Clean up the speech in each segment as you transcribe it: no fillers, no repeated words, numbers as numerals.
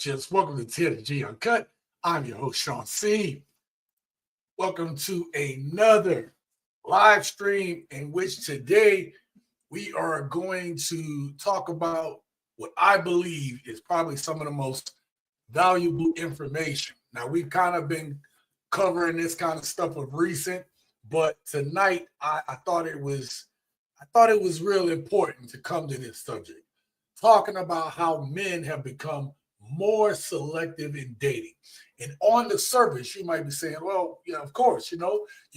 relationships. Welcome to TNG Uncut. I'm your host, Sean C. Welcome to another live stream in which today we are going to talk about what I believe is probably some of the most valuable information. Now, we've kind of been covering this kind of stuff of recent, but tonight I thought it was real important to come to this subject, talking about how men have become more selective in dating. And on the surface, you might be saying, well, yeah, of course, you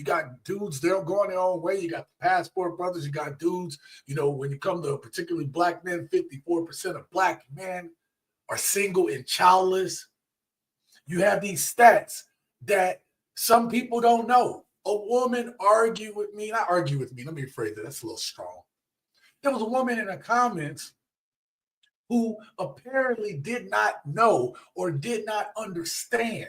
got dudes, they're going their own way. You got the passport brothers, you got dudes, when you come to particularly black men, 54% of black men are single and childless. You have these stats that some people don't know. A woman not argue with me, let me rephrase that, that's a little strong. There was a woman in the comments who apparently did not know or did not understand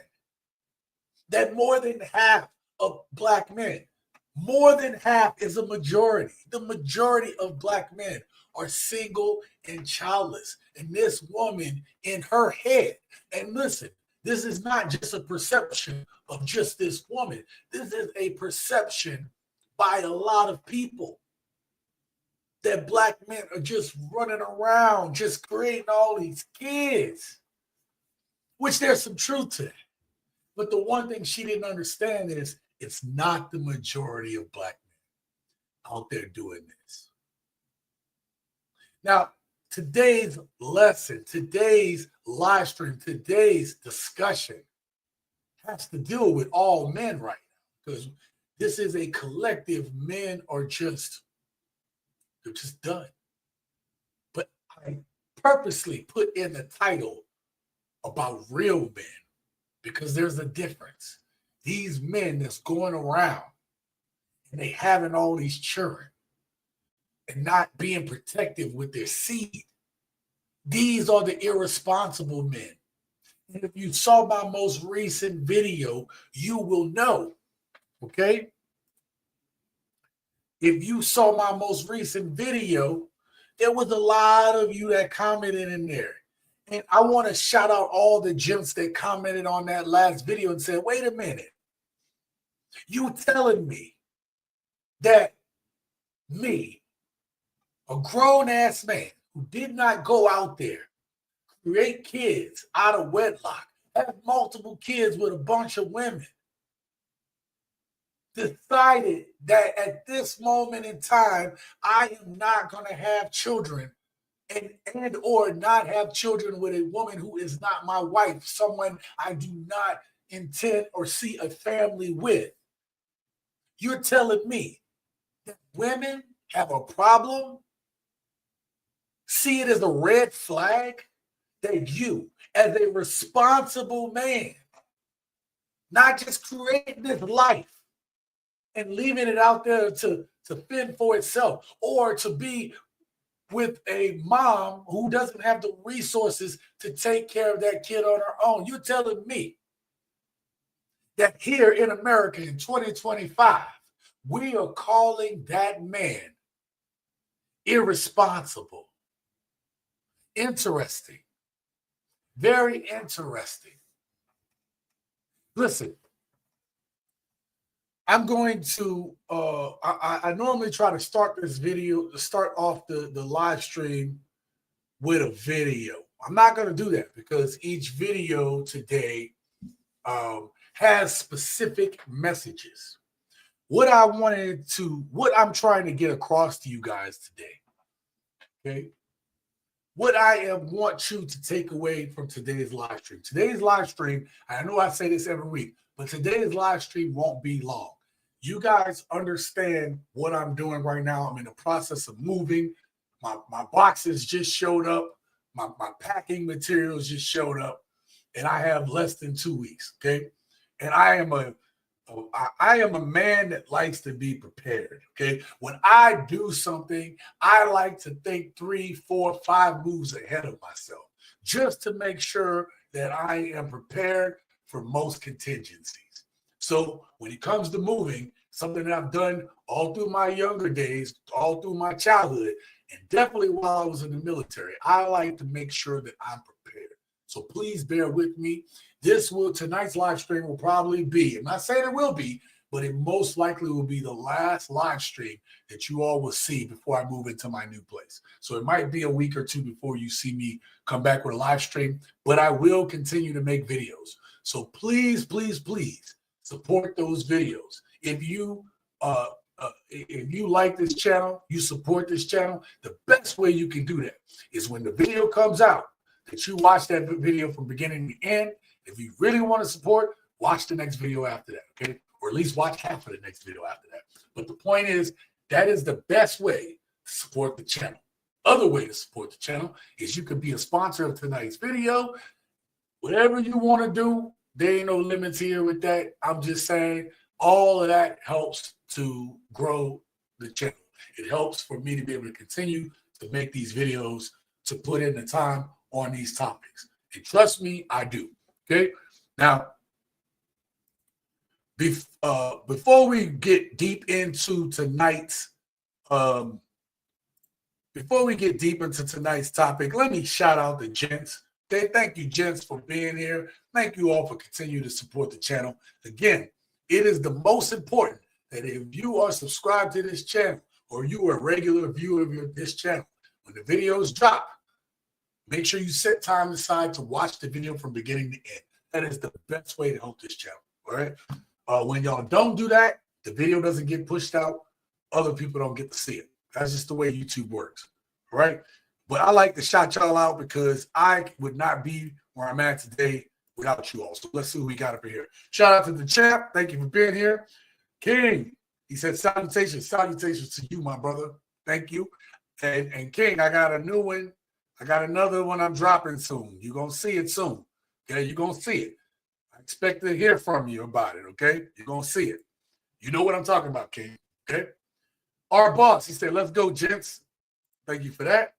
that more than half of black men, more than half is a majority. The majority of black men are single and childless. And this woman in her head, and listen, this is not just a perception of just this woman. This is a perception by a lot of people, that black men are just running around, just creating all these kids, which there's some truth to that. But the one thing she didn't understand is it's not the majority of black men out there doing this. Now, today's lesson, today's live stream, today's discussion has to deal with all men right now, because this is a collective. Men are they're just done. But I purposely put in the title about real men because there's a difference. These men that's going around and they having all these children and not being protective with their seed. These are the irresponsible men. And if you saw my most recent video, you will know, okay? If you saw my most recent video, there was a lot of you that commented in there. And I want to shout out all the gents that commented on that last video and said, wait a minute. You telling me that me, a grown-ass man who did not go out there, create kids out of wedlock, have multiple kids with a bunch of women, decided that at this moment in time, I am not going to have children and or not have children with a woman who is not my wife, someone I do not intend or see a family with. You're telling me that women have a problem? See it as a red flag that you, as a responsible man, not just creating this life and leaving it out there to fend for itself, or to be with a mom who doesn't have the resources to take care of that kid on her own. You're telling me that here in America in 2025, we are calling that man irresponsible. Interesting. Very interesting. Listen, I'm going to, I normally try to start off the live stream with a video. I'm not going to do that because each video today has specific messages. What I'm trying to get across to you guys today, okay? What I want you to take away from today's live stream. Today's live stream, I know I say this every week, but today's live stream won't be long. You guys understand what I'm doing right now. I'm in the process of moving. My boxes just showed up. My packing materials just showed up. And I have less than 2 weeks, okay? And I am a man that likes to be prepared, okay? When I do something, I like to think 3, 4, 5 moves ahead of myself just to make sure that I am prepared for most contingencies. So when it comes to moving, something that I've done all through my younger days, all through my childhood, and definitely while I was in the military, I like to make sure that I'm prepared. So please bear with me. Tonight's live stream will probably be, I'm not saying it will be, but it most likely will be the last live stream that you all will see before I move into my new place. So it might be a week or two before you see me come back with a live stream, but I will continue to make videos. So please, please, please support those videos. If you like this channel, you support this channel, the best way you can do that is when the video comes out, that you watch that video from beginning to end. If you really want to support, watch the next video after that, okay? Or at least watch half of the next video after that. But the point is, that is the best way to support the channel. Other way to support the channel is you can be a sponsor of tonight's video. Whatever you want to do, there ain't no limits here with that. I'm just saying all of that helps to grow the channel. It helps for me to be able to continue to make these videos, to put in the time on these topics. And trust me, I do. Okay? Now, before we get deep into tonight's topic, let me shout out the gents. Thank you, gents, for being here. Thank you all for continuing to support the channel. Again, it is the most important that if you are subscribed to this channel or you are a regular viewer of this channel, when the videos drop, make sure you set time aside to watch the video from beginning to end. That is the best way to help this channel, all right? When y'all don't do that, the video doesn't get pushed out. Other people don't get to see it. That's just the way YouTube works, all right? But I like to shout y'all out because I would not be where I'm at today without you all. So let's see who we got up here. Shout out to the champ. Thank you for being here. King, he said salutations to you, my brother. Thank you. And King, I got a new one. I got another one I'm dropping soon. You're going to see it soon. Okay, you're going to see it. I expect to hear from you about it, okay? You're going to see it. You know what I'm talking about, King, okay? Our boss, he said, let's go, gents. Thank you for that.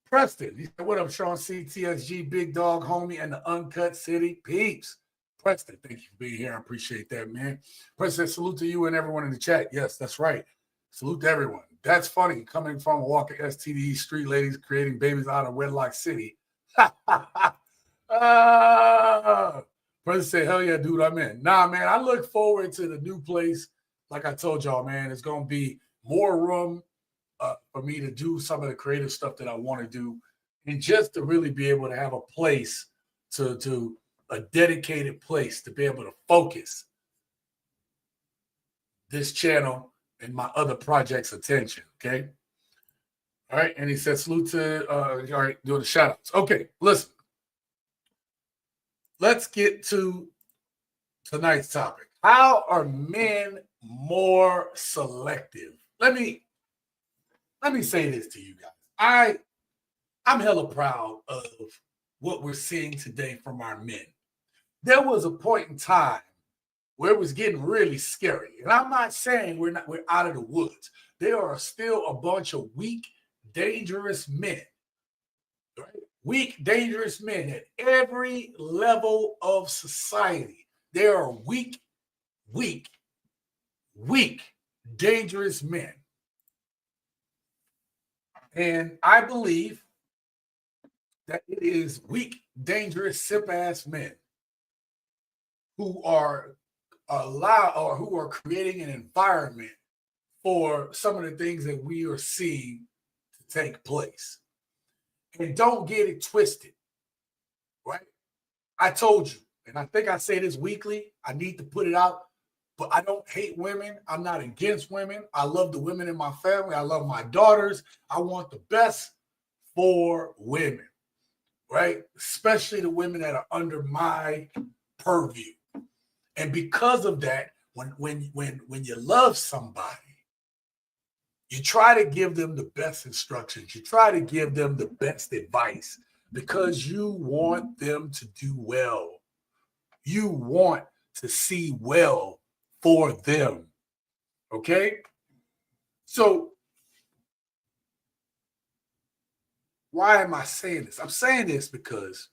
Preston, he said, what up, Sean C, TSG, Big Dog, homie, and the Uncut City peeps. Preston, thank you for being here. I appreciate that, man. Preston, salute to you and everyone in the chat. Yes, that's right. Salute to everyone. That's funny, coming from Walker STD, street ladies creating babies out of wedlock city. Preston said, hell yeah, dude, I'm in. Nah, man, I look forward to the new place. Like I told y'all, man, it's going to be more room for me to do some of the creative stuff that I want to do, and just to really be able to have a place to a dedicated place to be able to focus this channel and my other projects' attention. Okay. All right. And he said, salute to, all right, doing the shout outs. Okay. Listen, let's get to tonight's topic. How are men more selective? Let me say this to you guys. I'm hella proud of what we're seeing today from our men. There was a point in time where it was getting really scary. And I'm not saying we're out of the woods. There are still a bunch of weak, dangerous men. Right? Weak, dangerous men at every level of society. There are weak, dangerous men. And I believe that it is weak, dangerous, simp-ass men who are who are creating an environment for some of the things that we are seeing to take place. And don't get it twisted, right? I told you, and I think I say this weekly, I need to put it out, but I don't hate women. I'm not against women. I love the women in my family. I love my daughters. I want the best for women, right? Especially the women that are under my purview. And because of that, when you love somebody, you try to give them the best instructions. You try to give them the best advice because you want them to do well. You want to see well for them. Okay? So, why am I saying this? I'm saying this because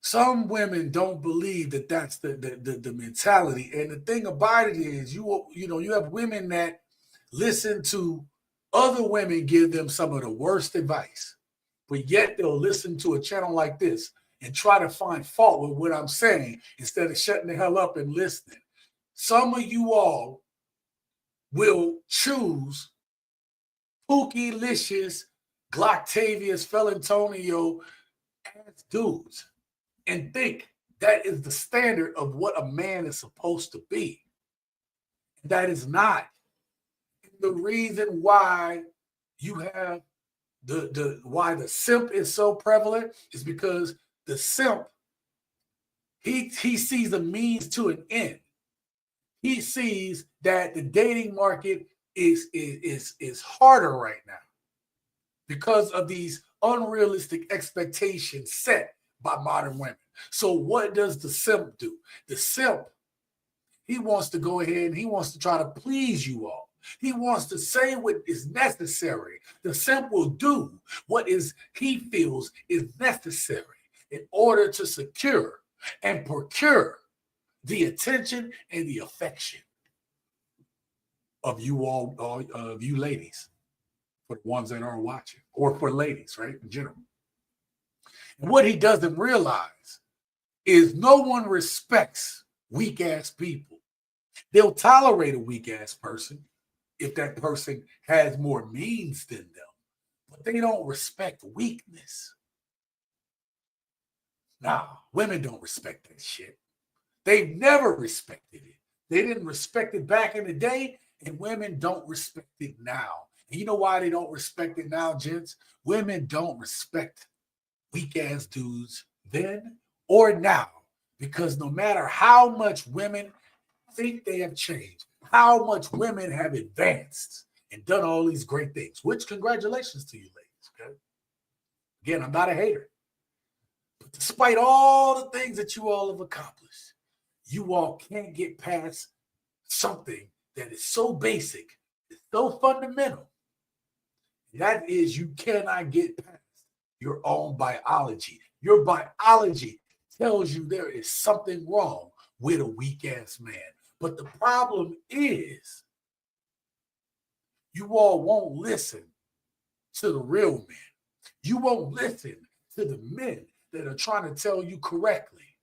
some women don't believe that that's the mentality. And the thing about it is, you have women that listen to other women give them some of the worst advice. but yet they'll listen to a channel like this and try to find fault with what I'm saying instead of shutting the hell up and listening. Some of you all will choose Pookie Licious, Glocktavius, Felantonio as dudes and think that is the standard of what a man is supposed to be. That is not. The reason why you have why the simp is so prevalent is because the simp, he sees a means to an end. He sees that the dating market is harder right now because of these unrealistic expectations set by modern women. So what does the simp do? The simp, he wants to go ahead and he wants to try to please you all. He wants to say what is necessary. The simp will do what he feels is necessary in order to secure and procure the attention and the affection of you all of you ladies, for the ones that are watching, or for ladies, right, in general. And what he doesn't realize is no one respects weak-ass people. They'll tolerate a weak-ass person if that person has more means than them, but they don't respect weakness. Nah, women don't respect that shit. They've never respected it. They didn't respect it back in the day, and women don't respect it now. And you know why they don't respect it now, gents? Women don't respect weak-ass dudes then or now, because no matter how much women think they have changed, how much women have advanced and done all these great things, which congratulations to you ladies, okay? Again, I'm not a hater. But despite all the things that you all have accomplished, you all can't get past something that is so basic, it's so fundamental. That is, you cannot get past your own biology. Your biology tells you there is something wrong with a weak-ass man. But the problem is, you all won't listen to the real men. You won't listen to the men that are trying to tell you correctly,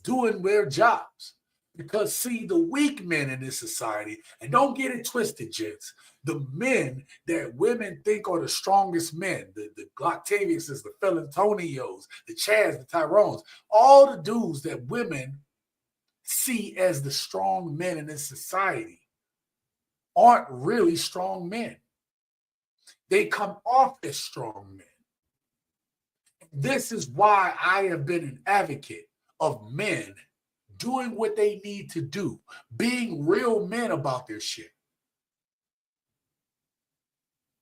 doing their jobs. Because, see, the weak men in this society, and don't get it twisted, gents, the men that women think are the strongest men, the Glocktaviuses, the Felantonios, the Chads, the Tyrones, all the dudes that women see as the strong men in this society aren't really strong men. They come off as strong men. This is why I have been an advocate of men doing what they need to do, being real men about their shit,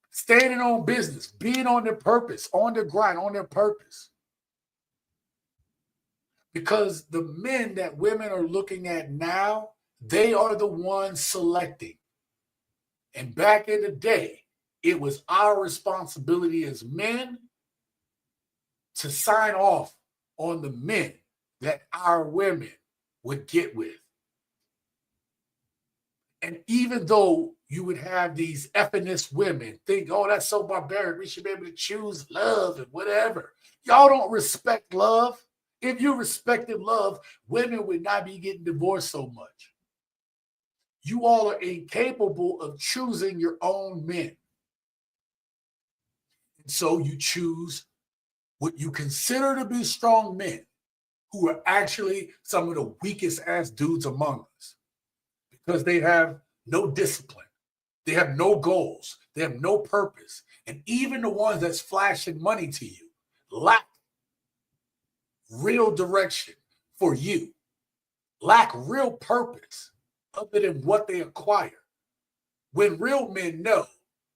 standing on business, being on their purpose, on their grind, on their purpose. Because the men that women are looking at now, they are the ones selecting. And back in the day, it was our responsibility as men to sign off on the men that our women would get with. And even though you would have these effeminist women think, oh, that's so barbaric, we should be able to choose love and whatever. Y'all don't respect love. If you respected love, women would not be getting divorced so much. You all are incapable of choosing your own men. And so you choose what you consider to be strong men, who are actually some of the weakest ass dudes among us, because they have no discipline. They have no goals. They have no purpose. And even the ones that's flashing money to you lack real direction for you, lack real purpose other than what they acquire. When real men know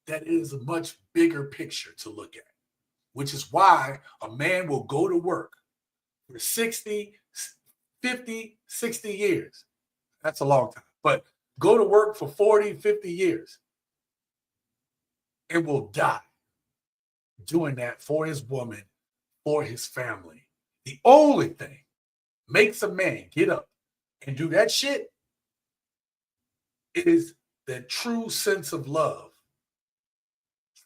that it is a much bigger picture to look at, which is why a man will go to work for 60, 50, 60 years. That's a long time. But go to work for 40, 50 years and will die doing that for his woman, for his family. The only thing makes a man get up and do that shit is the true sense of love,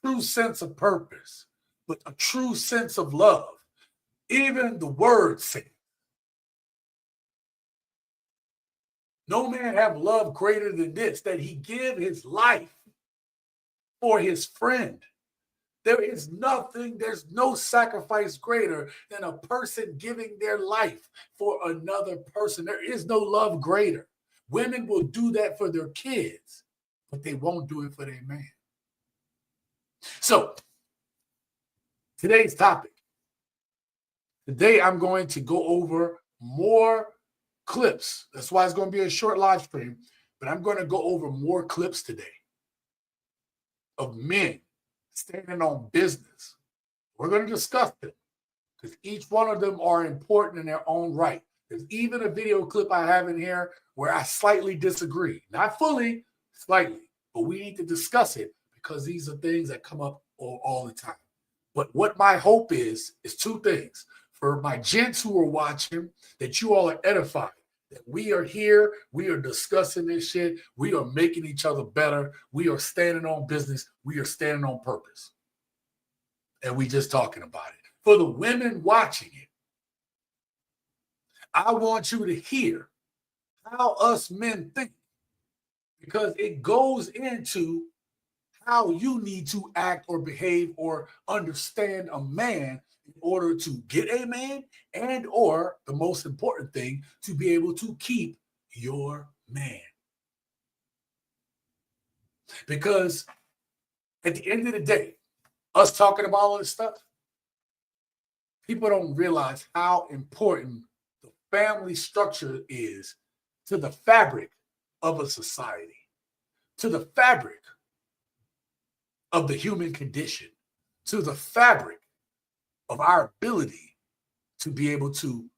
true sense of purpose, but a true sense of love. Even the word says, no man have love greater than this, that he give his life for his friend. There is nothing, there's no sacrifice greater than a person giving their life for another person. There is no love greater. Women will do that for their kids, but they won't do it for their man. So, today's topic. Today, I'm going to go over more clips. That's why it's going to be a short live stream, but I'm going to go over more clips today of men standing on business. We're going to discuss them because each one of them are important in their own right. There's even a video clip I have in here where I slightly disagree. Not fully, slightly, but we need to discuss it because these are things that come up all the time. But what my hope is two things. For my gents who are watching, that you all are edified, that we are here, we are discussing this shit, we are making each other better, we are standing on business, we are standing on purpose. And we just talking about it. For the women watching it, I want you to hear how us men think, because it goes into how you need to act or behave or understand a man in order to get a man, and or the most important thing, to be able to keep your man. Because at the end of the day, us talking about all this stuff, people don't realize how important the family structure is to the fabric of a society, to the fabric of the human condition, to the fabric of our ability to be able to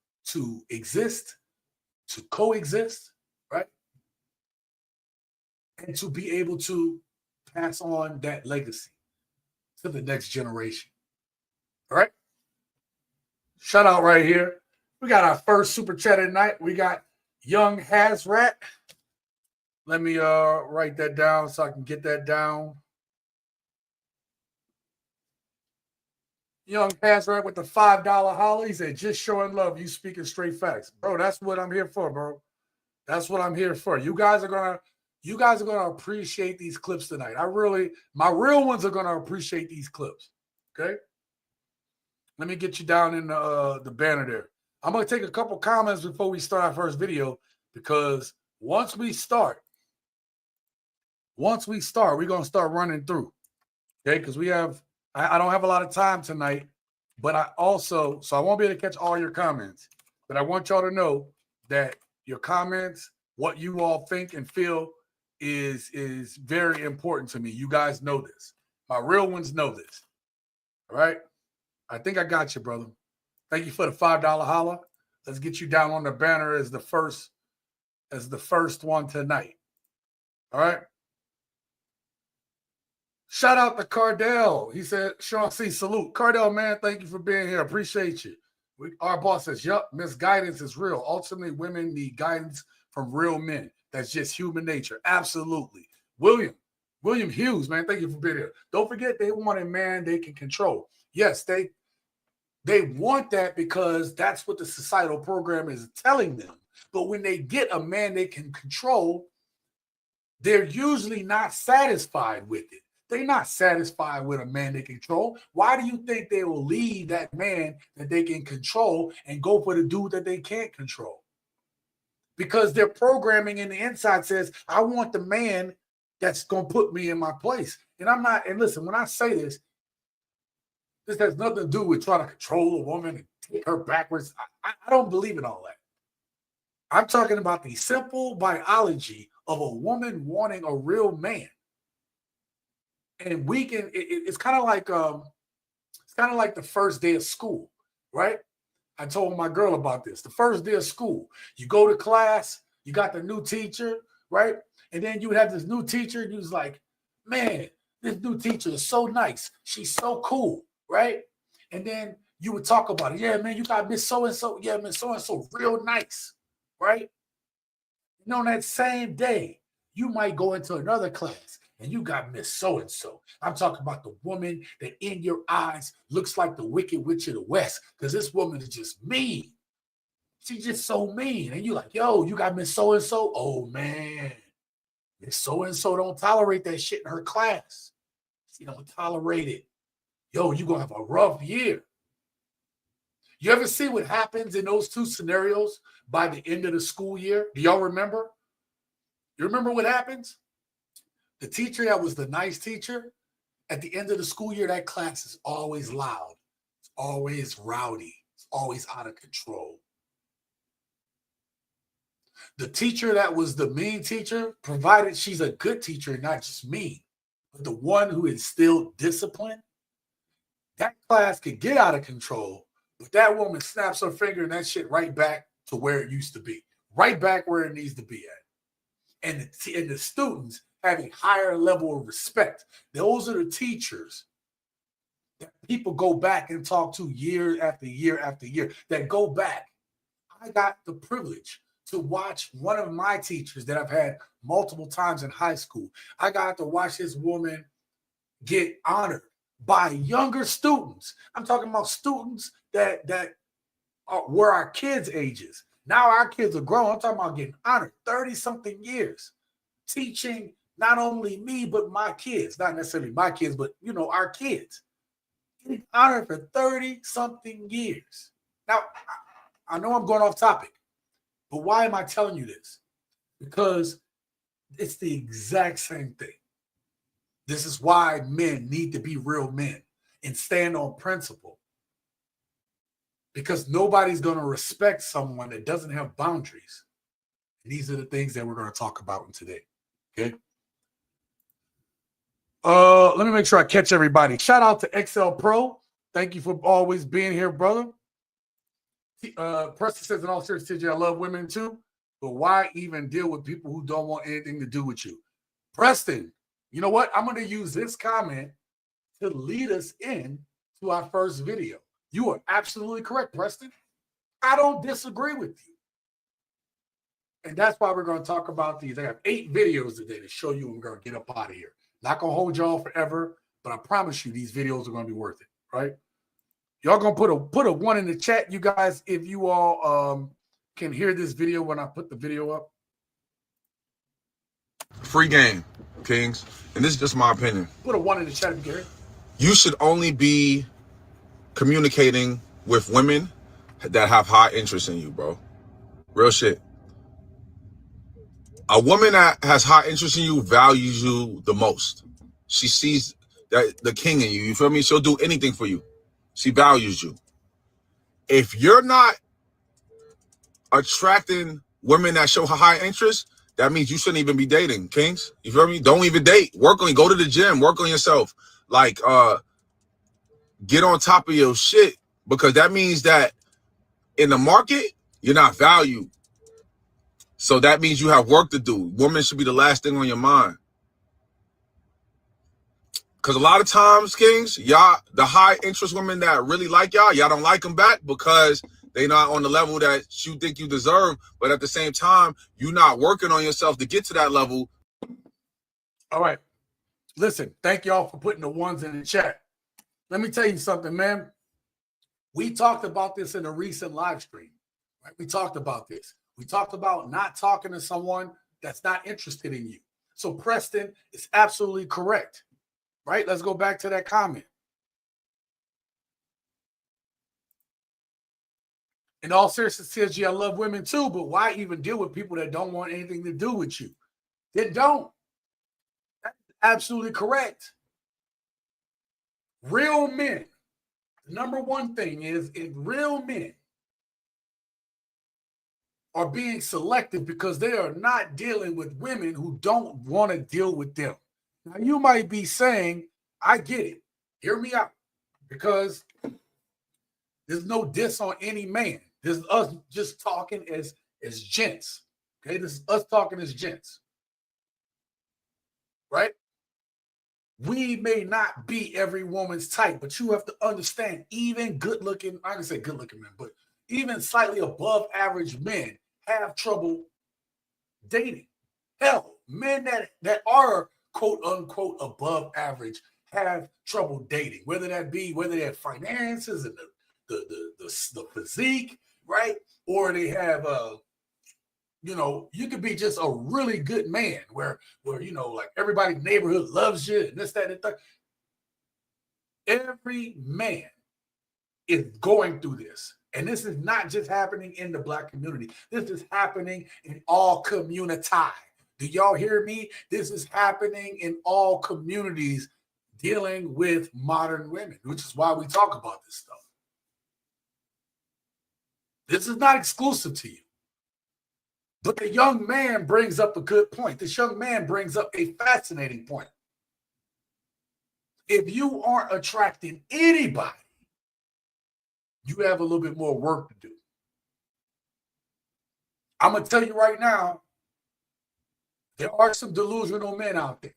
exist, to coexist, right? And to be able to pass on that legacy to the next generation. All right? Shout out right here. We got our first super chat at night. We got Young Hazrat. Let me write that down so I can get that down. Young Hazrat with the $5 holler. He said, just showing love. You speaking straight facts. Bro, that's what I'm here for, bro. That's what I'm here for. You guys are gonna appreciate these clips tonight. My real ones are gonna appreciate these clips. Okay? Let me get you down in the banner there. I'm gonna take a couple comments before we start our first video, because once we start, we're gonna start running through. Okay, because I don't have a lot of time tonight, but I won't be able to catch all your comments. But I want y'all to know that your comments, what you all think and feel, is very important to me. You guys know this. My real ones know this. All right? I think I got you, brother. Thank you for the $5 holler. Let's get you down on the banner as the first one tonight. All right? Shout out to Cardell. He said, Sean C, salute. Cardell, man, thank you for being here. Appreciate you. Our boss says, yup, misguidance is real. Ultimately, women need guidance from real men. That's just human nature. Absolutely. William Hughes, man, thank you for being here. Don't forget, they want a man they can control. Yes, they want that because that's what the societal program is telling them. But when they get a man they can control, they're usually not satisfied with it. They're not satisfied with a man they control. Why do you think they will leave that man that they can control and go for the dude that they can't control? Because their programming in the inside says, I want the man that's going to put me in my place. And listen, when I say this has nothing to do with trying to control a woman and take her backwards. I don't believe in all that. I'm talking about the simple biology of a woman wanting a real man. And it's kind of like the first day of school, right? I told my girl about this. The first day of school, you go to class, you got the new teacher, right? And then you would have this new teacher, and you was like, man, this new teacher is so nice. She's so cool, right? And then you would talk about it. Yeah, man, you got Miss So-and-so. Yeah, Miss So-and-so, real nice, right? And on that same day, you might go into another class, and you got Miss So-and-so. I'm talking about the woman that in your eyes looks like the Wicked Witch of the West, because this woman is just mean. She's just so mean. And you're like, yo, you got Miss So-and-so? Oh, man. Miss So-and-so don't tolerate that shit in her class. She don't tolerate it. Yo, you're going to have a rough year. You ever see what happens in those two scenarios by the end of the school year? Do y'all remember? You remember what happens? The teacher that was the nice teacher, at the end of the school year, that class is always loud. It's always rowdy. It's always out of control. The teacher that was the mean teacher, provided she's a good teacher and not just mean, but the one who instilled discipline, that class could get out of control, but that woman snaps her finger and that shit right back to where it used to be, right back where it needs to be at. And the students have a higher level of respect. Those are the teachers that people go back and talk to year after year after year, that go back. I got the privilege to watch one of my teachers that I've had multiple times in high school. I got to watch this woman get honored by younger students. I'm talking about students that were our kids' ages. Now our kids are grown. I'm talking about getting honored 30-something years, teaching not only me, but my kids. Not necessarily my kids, but, our kids. Getting honored for 30-something years. Now, I know I'm going off topic, but why am I telling you this? Because it's the exact same thing. This is why men need to be real men and stand on principle. Because nobody's going to respect someone that doesn't have boundaries. And these are the things that we're going to talk about today. Okay. Let me make sure I catch everybody. Shout out to XL Pro. Thank you for always being here, brother. Preston says, in all seriousness, I love women too, but why even deal with people who don't want anything to do with you? Preston, you know what? I'm going to use this comment to lead us in to our first video. You are absolutely correct, Preston. I don't disagree with you. And that's why we're going to talk about these. I have 8 videos today to show you, and we're going to get up out of here. Not going to hold y'all forever, but I promise you these videos are going to be worth it, right? Y'all going to put a 1 in the chat, you guys, if you all can hear this video when I put the video up. Free game, Kings. And this is just my opinion. Put a 1 in the chat if you can hear it. You should only be communicating with women that have high interest in you, bro. Real shit. A woman that has high interest in you values you the most. She sees that the king in you. You feel me? She'll do anything for you. She values you. If you're not attracting women that show high interest, that means you shouldn't even be dating, Kings. You feel me? Don't even date. Work on, go to the gym, work on yourself. Like, get on top of your shit, because that means that in the market, you're not valued. So that means you have work to do. Women should be the last thing on your mind. Because a lot of times, Kings, y'all, the high interest women that really like y'all don't like them back because they're not on the level that you think you deserve. But at the same time, you're not working on yourself to get to that level. All right. Listen, thank y'all for putting the 1s in the chat. Let me tell you something, man. We talked about this in a recent live stream. Right? We talked about this. We talked about not talking to someone that's not interested in you. So Preston is absolutely correct. Right? Let's go back to that comment. In all seriousness, TSG, I love women too, but why even deal with people that don't want anything to do with you? They don't. That's absolutely correct. Real men. The number one thing is if real men are being selective because they are not dealing with women who don't want to deal with them. Now, you might be saying, I get it. Hear me out. Because there's no diss on any man. This is us just talking as gents. Okay, this is us talking as gents. Right? We may not be every woman's type, but you have to understand, even good-looking, I can say good-looking men, but even slightly above average men have trouble dating. Hell, men that are quote unquote above average have trouble dating, whether they have finances and the physique, right? Or they have you could be just a really good man where like everybody in the neighborhood loves you and this, that, and the third. Every man is going through this. And this is not just happening in the Black community. This is happening in all community. Do y'all hear me? This is happening in all communities dealing with modern women, which is why we talk about this stuff. This is not exclusive to you. But the young man brings up a good point. This young man brings up a fascinating point. If you aren't attracting anybody, you have a little bit more work to do. I'm going to tell you right now, there are some delusional men out there.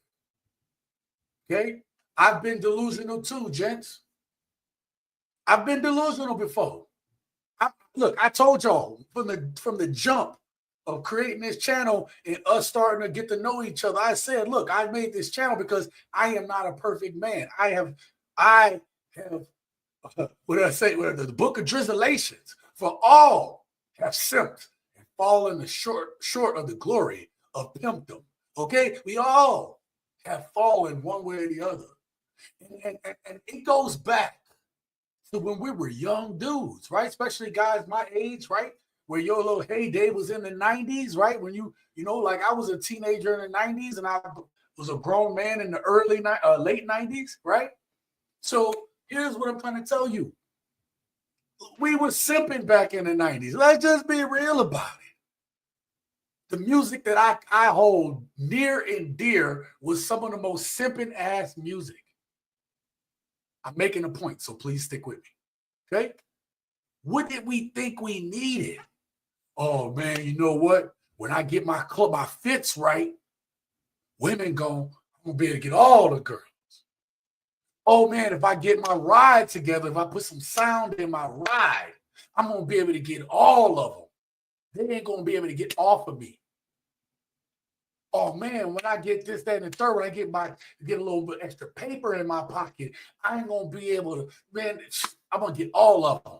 Okay? I've been delusional too, gents. I've been delusional before. Look, I told y'all from the jump of creating this channel and us starting to get to know each other, I said, look, I made this channel because I am not a perfect man. I have what did I say? The book of Drizzlations, for all have simped and fallen short of the glory of pimpdom. Okay? We all have fallen one way or the other. And it goes back to when we were young dudes, right? Especially guys my age, right? Where your little heyday was in the 90s, right? When like I was a teenager in the 90s and I was a grown man in the late 90s, right? So here's what I'm trying to tell you. We were simping back in the 90s. Let's just be real about it. The music that I hold near and dear was some of the most simping ass music. I'm making a point, so please stick with me. Okay? What did we think we needed? Oh man, you know what? When I get my fits right, I'm gonna be able to get all the girls. Oh man, if I get my ride together, if I put some sound in my ride, I'm gonna be able to get all of them. They ain't gonna be able to get off of me. Oh man, when I get this, that, and the third, when I get a little bit extra paper in my pocket, I ain't gonna be able to, man, I'm gonna get all of them.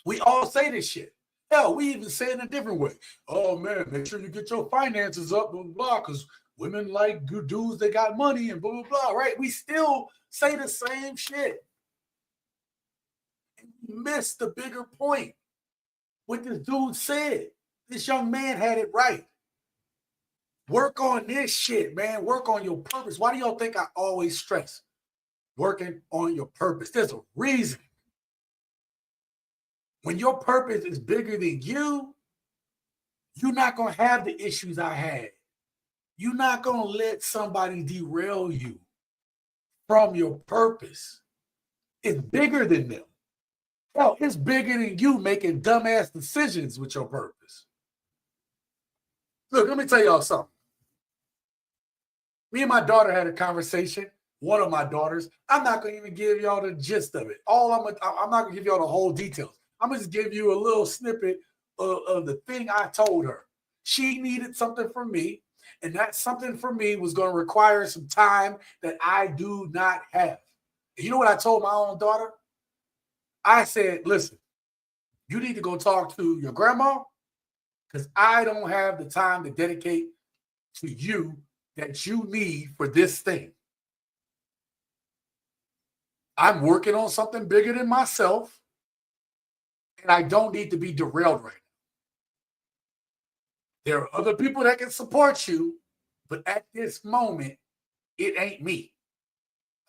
We all say this shit. Hell, we even say it in a different way. Oh man, make sure you get your finances up, blah, blah, blah, because women like good dudes that got money and blah, blah, blah, right? We still say the same shit. And we missed the bigger point. What this dude said. This young man had it right. Work on this shit, man. Work on your purpose. Why do y'all think I always stress working on your purpose? There's a reason. When your purpose is bigger than you, you're not going to have the issues I had. You're not going to let somebody derail you from your purpose. It's bigger than them. Hell, it's bigger than you making dumbass decisions with your purpose. Look, let me tell y'all something. Me and my daughter had a conversation. One of my daughters. I'm not going to even give y'all the gist of it. I'm not going to give y'all the whole details. I'm going to just give you a little snippet of the thing I told her. She needed something from me, and that something from me was going to require some time that I do not have. And you know what I told my own daughter? I said, listen, you need to go talk to your grandma because I don't have the time to dedicate to you that you need for this thing. I'm working on something bigger than myself. And I don't need to be derailed right now. There are other people that can support you, but at this moment, it ain't me.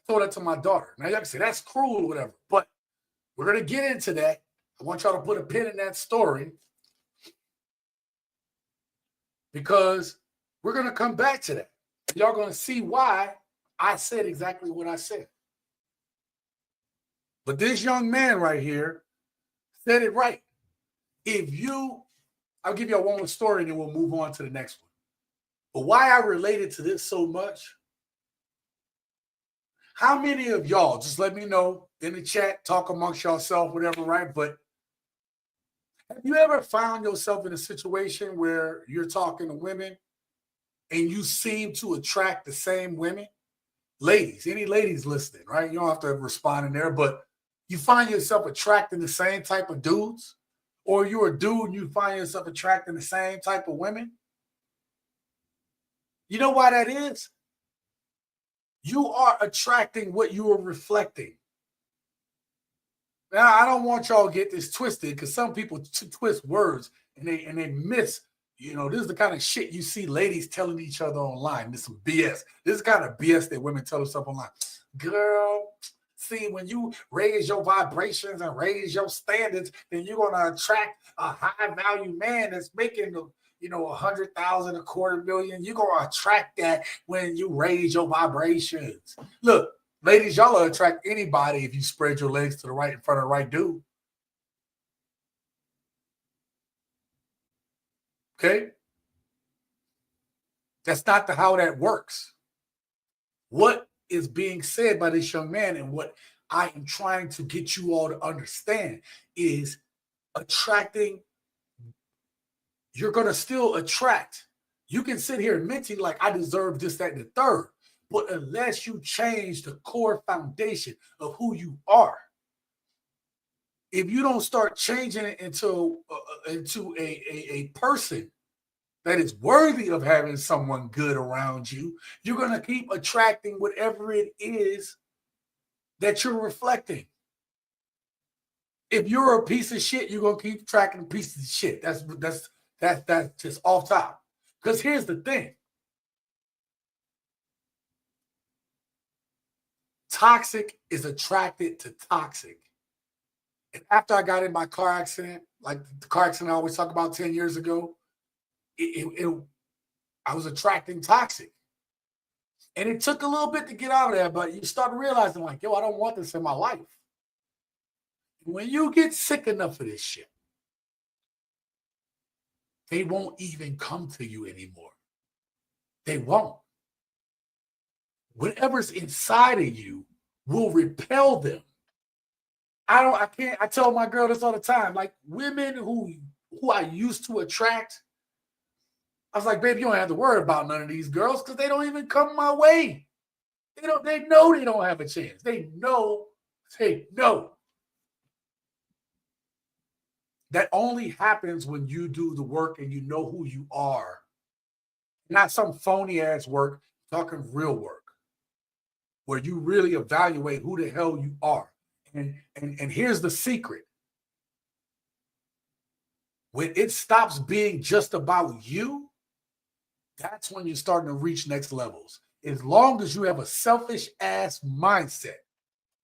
I told that to my daughter. Now, y'all can say that's cruel or whatever, but we're going to get into that. I want y'all to put a pin in that story because we're going to come back to that. Y'all going to see why I said exactly what I said. But this young man right here said it right. I'll give y'all one more story and then we'll move on to the next one. But why I related to this so much, how many of y'all, just let me know in the chat, talk amongst yourself, whatever, right? But have you ever found yourself in a situation where you're talking to women and you seem to attract the same women, ladies, any ladies listening, right? You don't have to respond in there, but you find yourself attracting the same type of dudes, or you're a dude and you find yourself attracting the same type of women. You know why that is? You are attracting what you are reflecting. Now, I don't want y'all to get this twisted because some people twist words and they miss. You know, this is the kind of shit you see ladies telling each other online. This is some BS. This is the kind of BS that women tell themselves online. Girl, see, when you raise your vibrations and raise your standards, then you're gonna attract a high value man that's making 100,000, a quarter million. You're gonna attract that when you raise your vibrations. Look, ladies, y'all will attract anybody if you spread your legs to the right in front of the right dude. Okay? That's not how that works. What is being said by this young man and what I am trying to get you all to understand is attracting. You're going to still attract. You can sit here and mention like, I deserve this, that, and the third. But unless you change the core foundation of who you are, if you don't start changing it into a person that is worthy of having someone good around you, you're going to keep attracting whatever it is that you're reflecting. If you're a piece of shit, you're going to keep attracting pieces of shit. That's just off top. Because here's the thing. Toxic is attracted to toxic. And after I got in my car accident, like the car accident I always talk about 10 years ago, I was attracting toxic. And it took a little bit to get out of there, but you start realizing like, yo, I don't want this in my life. When you get sick enough of this shit, they won't even come to you anymore. They won't. Whatever's inside of you will repel them. I tell my girl this all the time. Like women who I used to attract, I was like, baby, you don't have to worry about none of these girls because they don't even come my way. They know they don't have a chance. They know. That only happens when you do the work and you know who you are. Not some phony ass work, talking real work. Where you really evaluate who the hell you are. And here's the secret. When it stops being just about you, that's when you're starting to reach next levels. As long as you have a selfish ass mindset,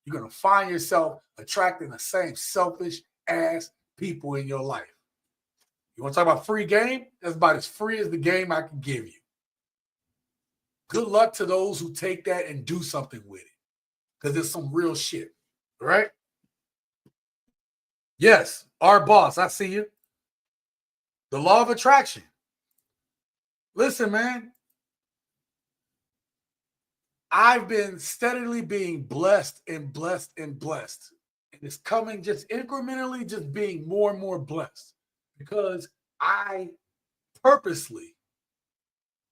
you're going to find yourself attracting the same selfish ass people in your life. You want to talk about free game? That's about as free as the game I can give you. Good luck to those who take that and do something with it. Because it's some real shit. Right? Yes, our boss, I see you. The law of attraction. Listen, man. I've been steadily being blessed and blessed and blessed. And it's coming just incrementally, just being more and more blessed. Because I purposely,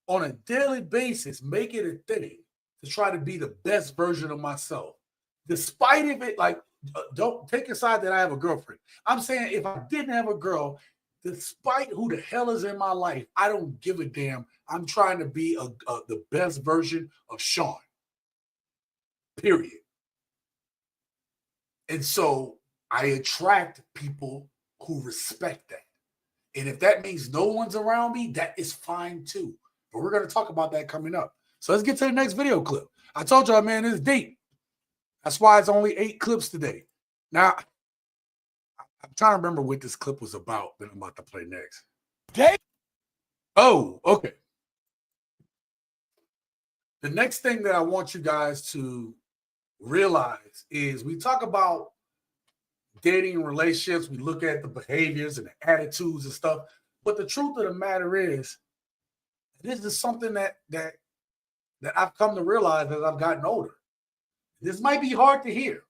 on a daily basis, make it a thing to try to be the best version of myself. Despite of it, like, don't take aside that I have a girlfriend. I'm saying if I didn't have a girl, despite who the hell is in my life, I don't give a damn. I'm trying to be the best version of Sean. Period. And so I attract people who respect that. And if that means no one's around me, that is fine too. But we're going to talk about that coming up. So let's get to the next video clip. I told y'all, man, it's deep. That's why it's only 8 clips today. Now, I'm trying to remember what this clip was about that I'm about to play next. Oh, okay. The next thing that I want you guys to realize is we talk about dating and relationships. We look at the behaviors and the attitudes and stuff. But the truth of the matter is, this is something that I've come to realize as I've gotten older. This might be hard to hear.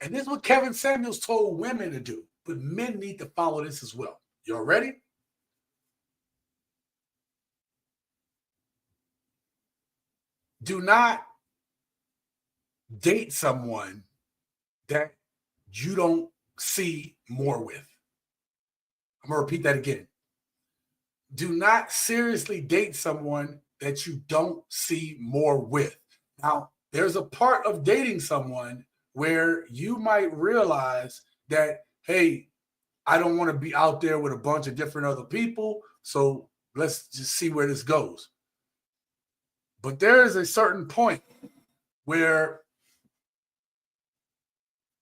And this is what Kevin Samuels told women to do. But men need to follow this as well. Y'all ready? Do not date someone that you don't see more with. I'm going to repeat that again. Do not seriously date someone that you don't see more with. Now, there's a part of dating someone where you might realize that, hey, I don't want to be out there with a bunch of different other people, so let's just see where this goes. But there is a certain point where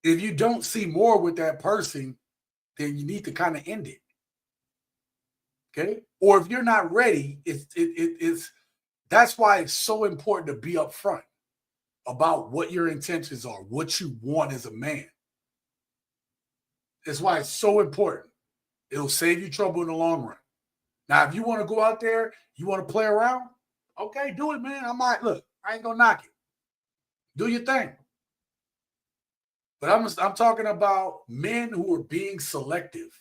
if you don't see more with that person, then you need to kind of end it. Okay? Or if you're not ready, it's that's why it's so important to be upfront about what your intentions are, what you want as a man. That's why it's so important. It'll save you trouble in the long run. Now, if you want to go out there, you want to play around, okay, do it, man. I ain't gonna knock it. Do your thing. But I'm talking about men who are being selective.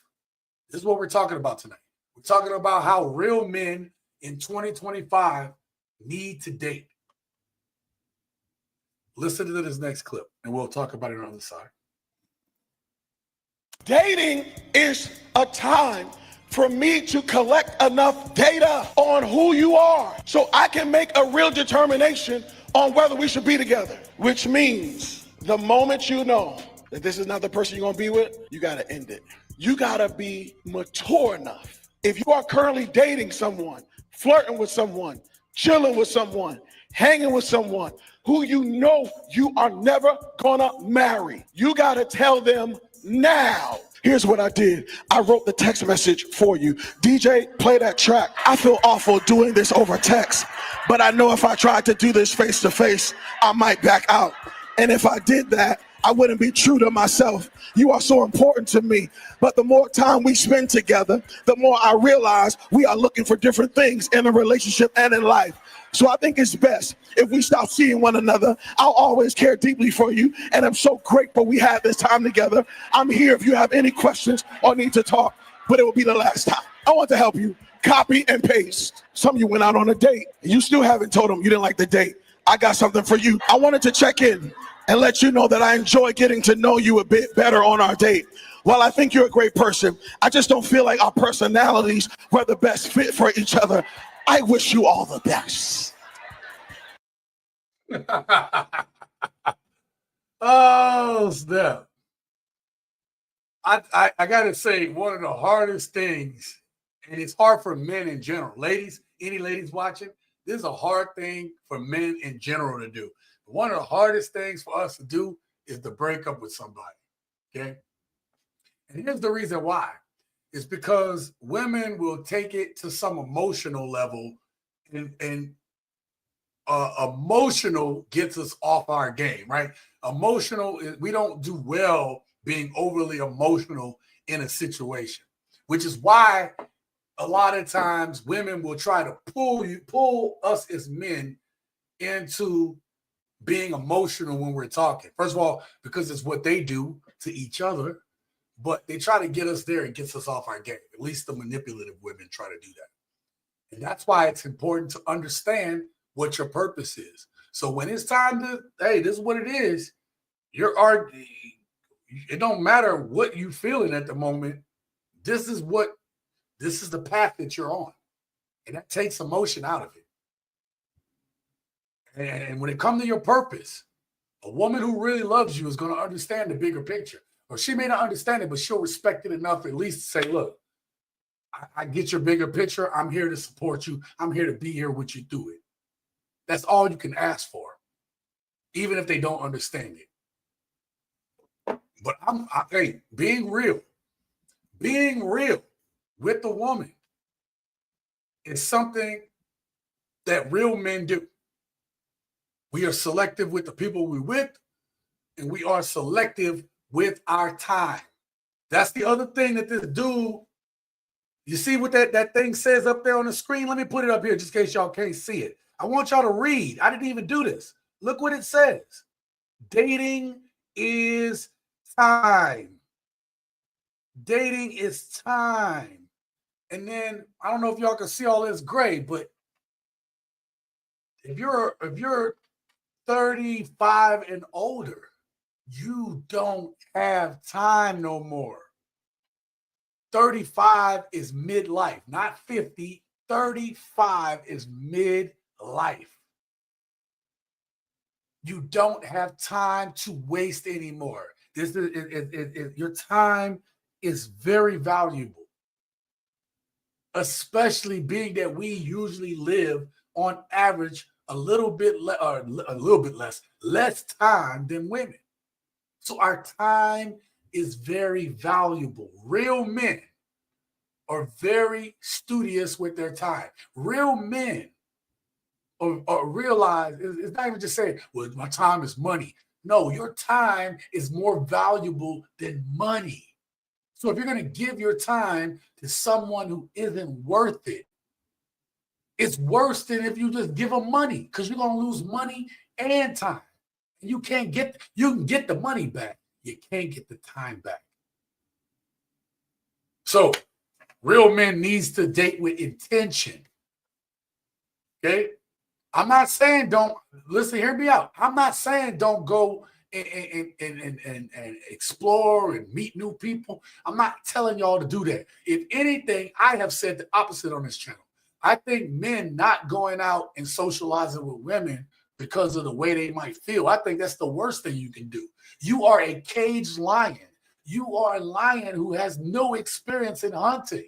This is what we're talking about tonight. We're talking about how real men in 2025 need to date. Listen to this next clip, and we'll talk about it on the side. Dating is a time for me to collect enough data on who you are so I can make a real determination on whether we should be together, which means the moment you know that this is not the person you're going to be with, you got to end it. You got to be mature enough. If you are currently dating someone, flirting with someone, chilling with someone, hanging with someone who you know you are never gonna marry, you got to tell them now. Here's what I did. I wrote the text message for you. DJ, play that track. I feel awful doing this over text, but I know if I tried to do this face to face, I might back out. And if I did that, I wouldn't be true to myself. You are so important to me. But the more time we spend together, the more I realize we are looking for different things in a relationship and in life. So I think it's best if we stop seeing one another. I'll always care deeply for you, and I'm so grateful we had this time together. I'm here if you have any questions or need to talk, but it will be the last time. I want to help you. Copy and paste. Some of you went out on a date, and you still haven't told them you didn't like the date. I got something for you. I wanted to check in and let you know that I enjoy getting to know you a bit better on our date. While I think you're a great person, I just don't feel like our personalities were the best fit for each other. I wish you all the best. Oh, snap. I got to say, one of the hardest things, and it's hard for men in general. Ladies, any ladies watching, this is a hard thing for men in general to do. One of the hardest things for us to do is to break up with somebody, okay? And here's the reason why. It's because women will take it to some emotional level, and emotional gets us off our game, right? Emotional, we don't do well being overly emotional in a situation, which is why a lot of times women will try to pull us as men into being emotional when we're talking. First of all, because it's what they do to each other, but they try to get us there and gets us off our game. At least the manipulative women try to do that. And that's why it's important to understand what your purpose is. So when it's time to, hey, this is what it is, it don't matter what you're feeling at the moment. This is the path that you're on. And that takes emotion out of it. And when it comes to your purpose, a woman who really loves you is going to understand the bigger picture. Or she may not understand it, but she'll respect it enough at least to say, look, I get your bigger picture. I'm here to support you. I'm here to be here with you through it. That's all you can ask for, even if they don't understand it. But hey, being real with the woman is something that real men do. We are selective with the people we're with, and we are selective with our time. That's the other thing that this dude, you see what that thing says up there on the screen? Let me put it up here just in case y'all can't see it. I want y'all to read. I didn't even do this. Look what it says. Dating is time. Dating is time. And then, I don't know if y'all can see all this gray, but If you're 35 and older, you don't have time no more. 35 is midlife, not 50. 35 is midlife. You don't have time to waste anymore. This is your time is very valuable, especially being that we usually live on average a little bit less time than women. So our time is very valuable. Real men are very studious with their time. Real men or realize it's not even just saying, well, my time is money. No, your time is more valuable than money. So if you're going to give your time to someone who isn't worth it, it's worse than if you just give them money, because you're going to lose money and time. You can get the money back. You can't get the time back. So real men needs to date with intention. Okay? I'm not saying don't listen, hear me out. I'm not saying don't go and explore and meet new people. I'm not telling y'all to do that. If anything, I have said the opposite on this channel. I think men not going out and socializing with women because of the way they might feel, I think that's the worst thing you can do. You are a caged lion. You are a lion who has no experience in hunting.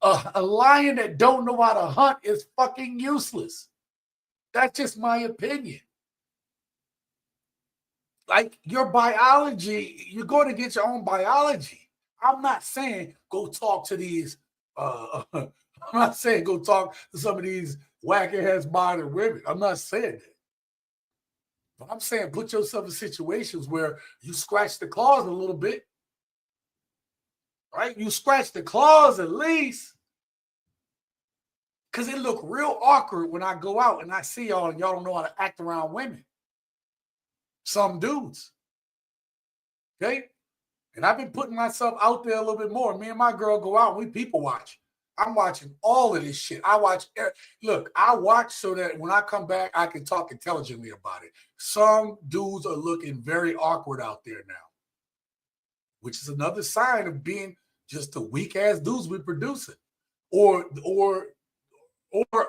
A lion that don't know how to hunt is fucking useless. That's just my opinion. Like your biology, you're going to get your own biology. I'm not saying go talk to these. I'm not saying go talk to some of these wacky-ass modern women. I'm not saying that. But I'm saying put yourself in situations where you scratch the claws a little bit. Right? You scratch the claws at least. Because it look real awkward when I go out and I see y'all and y'all don't know how to act around women. Some dudes. Okay? And I've been putting myself out there a little bit more. Me and my girl go out and we people watch. I'm watching all of this shit. I watch so that when I come back, I can talk intelligently about it. Some dudes are looking very awkward out there now, which is another sign of being just the weak ass dudes we producing, or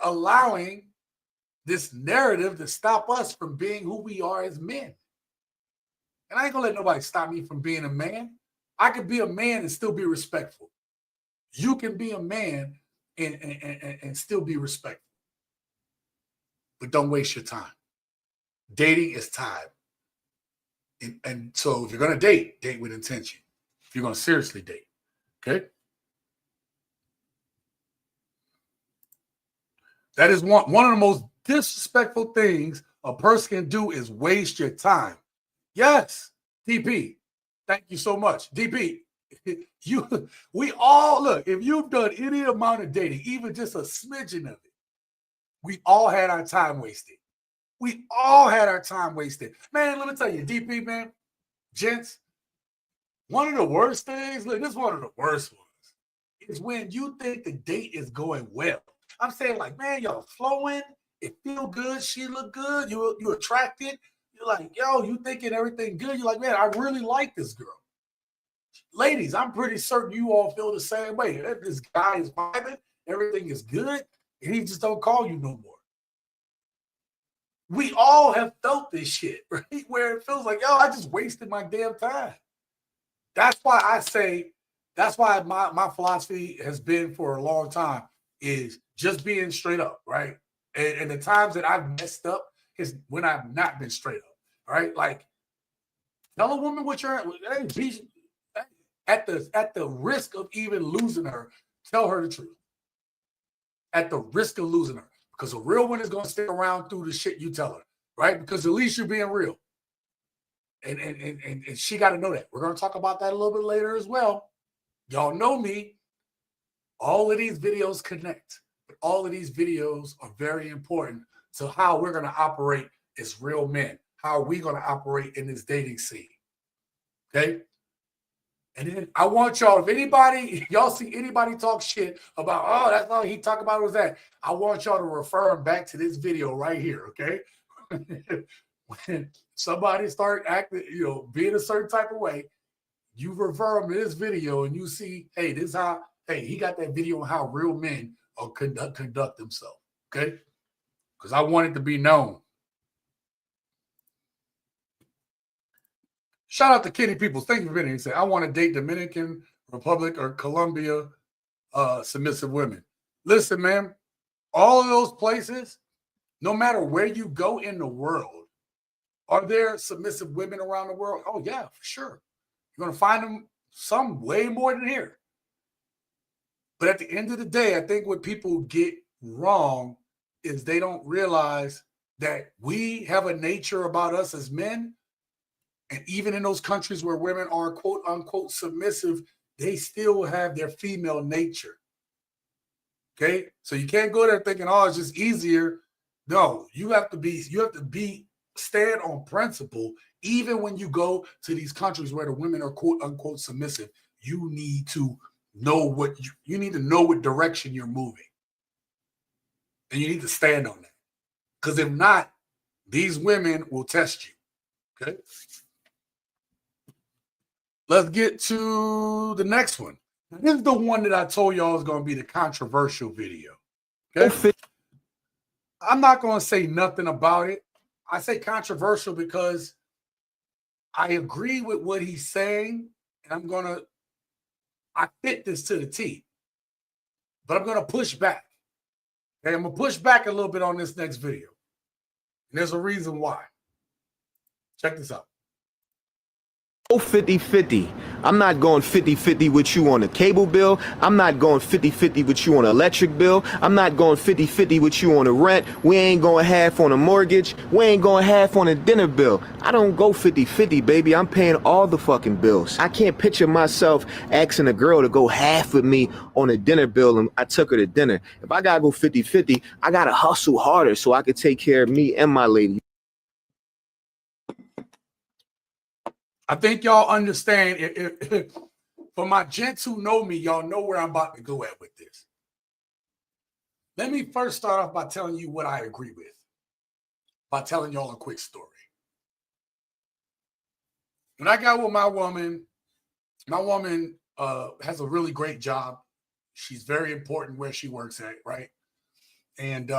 allowing this narrative to stop us from being who we are as men. And I ain't gonna let nobody stop me from being a man. I could be a man and still be respectful. You can be a man and still be respectful. But don't waste your time. Dating is time. And so if you're gonna date with intention. If you're gonna seriously date, okay? That is one of the most disrespectful things a person can do is waste your time. Yes, DP. Thank you so much. DP, we all look, if you've done any amount of dating, even just a smidgen of it, we all had our time wasted. We all had our time wasted. Man, let me tell you, DP, man, gents, one of the worst things, look, this is one of the worst ones, is when you think the date is going well. I'm saying, like, man, y'all flowing, it feel good, she look good, you attracted, you're like, yo, you thinking everything good, you're like, man, I really like this girl. Ladies, I'm pretty certain you all feel the same way. This guy is vibing, everything is good, and he just don't call you no more. We all have felt this shit, right? Where it feels like, yo, I just wasted my damn time. That's why I say, that's why my philosophy has been for a long time is just being straight up, right? And the times that I've messed up is when I've not been straight up, right? Like, tell a woman what you're at the risk of even losing her, tell her the truth. At the risk of losing her. Because a real one is going to stick around through the shit you tell her, right? Because at least you're being real. And she got to know that. We're going to talk about that a little bit later as well. Y'all know me. All of these videos connect. But all of these videos are very important to how we're going to operate as real men. How are we going to operate in this dating scene? Okay? And then I want y'all, if y'all see anybody talk shit about, oh, that's all he talked about was that, I want y'all to refer them back to this video right here, okay? When somebody start acting, being a certain type of way, you refer them to this video and you see, hey, he got that video on how real men conduct themselves, okay? Because I want it to be known. Shout out to Kenny Peoples. Thank you for being here. He said, I want to date Dominican Republic or Colombia submissive women. Listen, man, all of those places, no matter where you go in the world, are there submissive women around the world? Oh, yeah, for sure. You're going to find them some way more than here. But at the end of the day, I think what people get wrong is they don't realize that we have a nature about us as men. And even in those countries where women are quote unquote submissive, they still have their female nature. Okay. So you can't go there thinking, oh, it's just easier. No, you have to stand on principle. Even when you go to these countries where the women are quote unquote submissive, you need to know what direction you're moving. And you need to stand on that. Because if not, these women will test you. Okay. Let's get to the next one. This is the one that I told y'all is going to be the controversial video. Okay? I'm not going to say nothing about it. I say controversial because I agree with what he's saying, and I fit this to the T. But I'm going to push back. Okay? I'm going to push back a little bit on this next video. And there's a reason why. Check this out. 50-50. I'm not going 50-50 with you on a cable bill. I'm not going 50-50 with you on an electric bill. I'm not going 50-50 with you on a rent. We ain't going half on a mortgage. We ain't going half on a dinner bill. I don't go 50-50, baby. I'm paying all the fucking bills. I can't picture myself asking a girl to go half with me on a dinner bill and I took her to dinner. If I gotta go 50-50, I gotta hustle harder so I can take care of me and my lady. I think y'all understand. For my gents who know me, y'all know where I'm about to go at with this. Let me first start off by telling you what I agree with, by telling y'all a quick story. When I got with my woman has a really great job. She's very important where she works at, right? And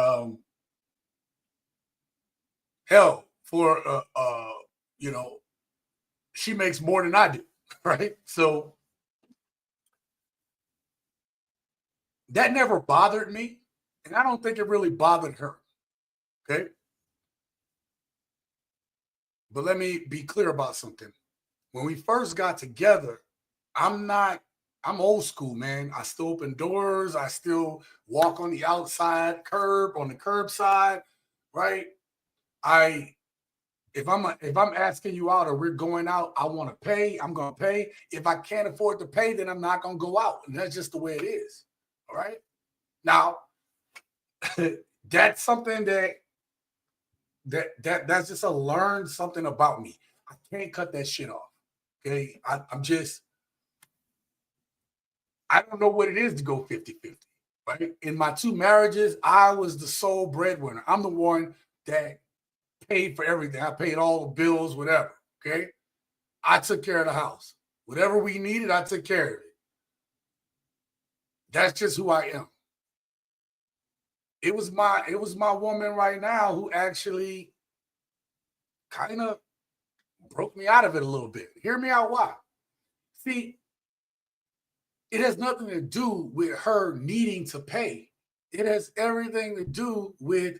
hell, for she makes more than I do, right? So that never bothered me, and I don't think it really bothered her, okay? But let me be clear about something. When we first got together, I'm old school, man. I still open doors. I still walk on the outside curb, on the curbside, right? If I'm asking you out or we're going out, I want to pay. I'm going to pay. If I can't afford to pay, then I'm not going to go out. And that's just the way it is. All right. Now, that's something that's just a learned something about me. I can't cut that shit off. Okay. I don't know what it is to go 50-50. Right. In my 2 marriages, I was the sole breadwinner. I'm the one that paid for everything. I paid all the bills, whatever. Okay. I took care of the house. Whatever we needed, I took care of it. That's just who I am. It was my woman right now who actually kind of broke me out of it a little bit. Hear me out why. See, it has nothing to do with her needing to pay. It has everything to do with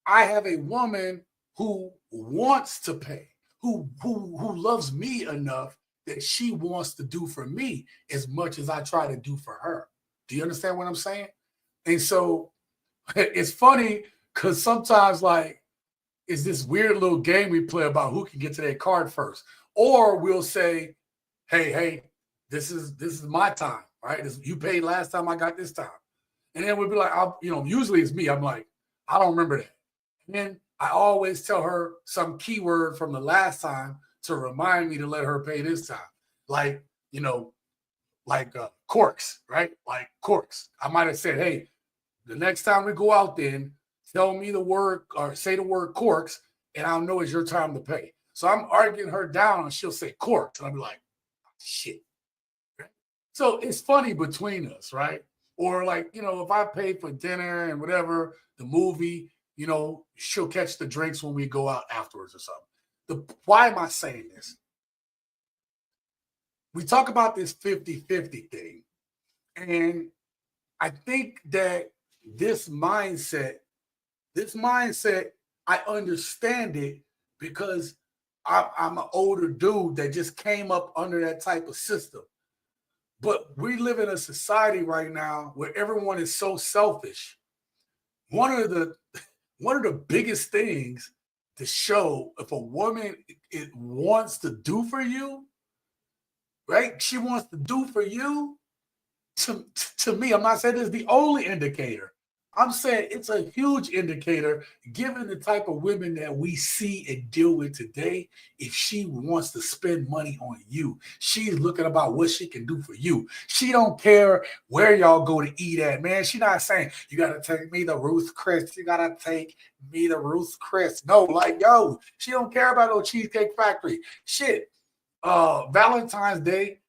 I have a woman who wants to pay, who loves me enough that she wants to do for me as much as I try to do for her. Do you understand what I'm saying? And so it's funny because sometimes like it's this weird little game we play about who can get to their card first. Or we'll say, hey, this is my time, right? You paid last time, I got this time. And then we'll be like, usually it's me. I'm like, I don't remember that. And then I always tell her some keyword from the last time to remind me to let her pay this time. Like you know, like corks, right? Like corks. I might have said, hey, the next time we go out, then tell me the word or say the word corks, and I'll know it's your time to pay. So I'm arguing her down, and she'll say corks, and I'll be like, shit. Right? So it's funny between us, right? Or like, if I pay for dinner and whatever, the movie, she'll catch the drinks when we go out afterwards or something. Why am I saying this? We talk about this 50-50 thing, and I think that this mindset, I understand it because I'm an older dude that just came up under that type of system. But we live in a society right now where everyone is so selfish. One of the biggest things to show if a woman wants to do for you, right? She wants to do for you. To me, I'm not saying it's the only indicator. I'm saying it's a huge indicator given the type of women that we see and deal with today. If she wants to spend money on you, she's looking about what she can do for you. She don't care where y'all go to eat at, man. She's not saying, you got to take me to Ruth Chris. You got to take me to Ruth Chris. No, like, yo, she don't care about no Cheesecake Factory. Shit. Valentine's Day,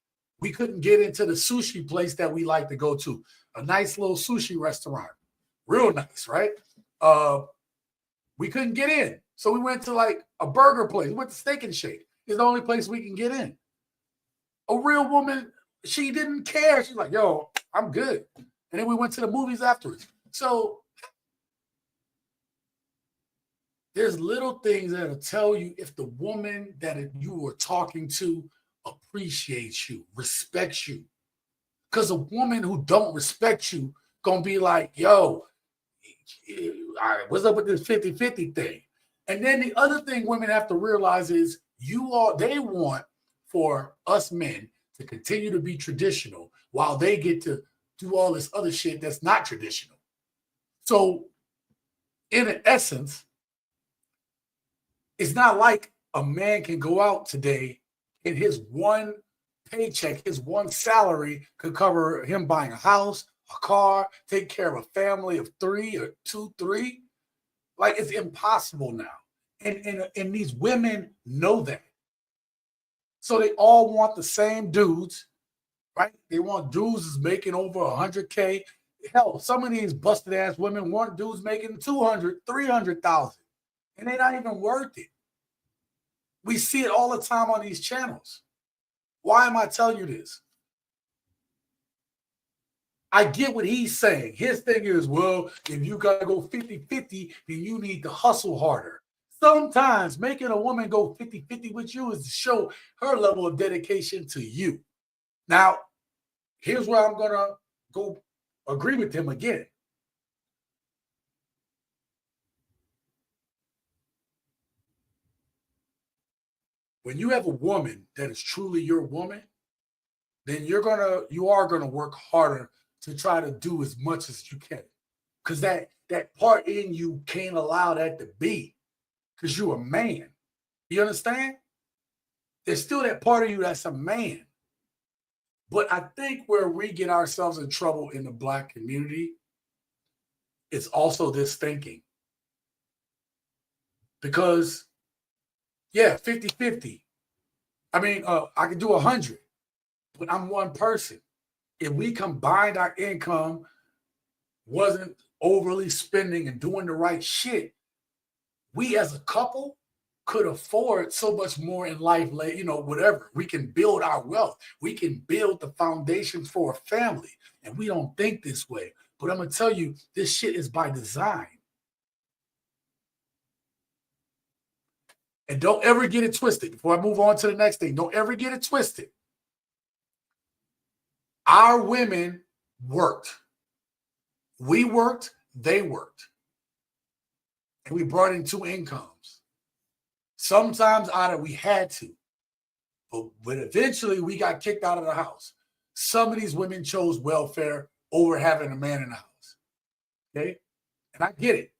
we couldn't get into the sushi place that we like to go to. A nice little sushi restaurant. Real nice, right? We couldn't get in. So we went to like a burger place. We went to Steak and Shake. It's the only place we can get in. A real woman, she didn't care. She's like, yo, I'm good. And then we went to the movies afterwards. So there's little things that'll tell you if the woman that you were talking to appreciates you, respects you. Because a woman who don't respect you gonna be like, yo, what's up with this 50-50 thing? And then the other thing women have to realize is they want for us men to continue to be traditional while they get to do all this other shit that's not traditional. So in essence, it's not like a man can go out today and his one paycheck, his one salary could cover him buying a house, a car, take care of a family of 3 or 2-3. Like, it's impossible now. And these women know that. So they all want the same dudes, right? They want dudes that's making over 100K. Hell, some of these busted ass women want dudes making 200, 300,000. And they're not even worth it. We see it all the time on these channels. Why am I telling you this? I get what he's saying. His thing is, well, if you got to go 50-50, then you need to hustle harder. Sometimes making a woman go 50-50 with you is to show her level of dedication to you. Now, here's where I'm going to go agree with him again. When you have a woman that is truly your woman, then you are gonna work harder to try to do as much as you can. Because that part in you can't allow that to be. Because you're a man. You understand? There's still that part of you that's a man. But I think where we get ourselves in trouble in the Black community, it's also this thinking. Because, yeah, 50-50. I mean, I could do 100, but I'm one person. If we combined our income, wasn't overly spending and doing the right shit, we as a couple could afford so much more in life, whatever. We can build our wealth. We can build the foundations for a family. And we don't think this way. But I'm going to tell you, this shit is by design. And don't ever get it twisted. Before I move on to the next thing, don't ever get it twisted. Our women worked. We worked, they worked. And we brought in 2 incomes. Sometimes we had to. But eventually we got kicked out of the house. Some of these women chose welfare over having a man in the house. Okay? And I get it.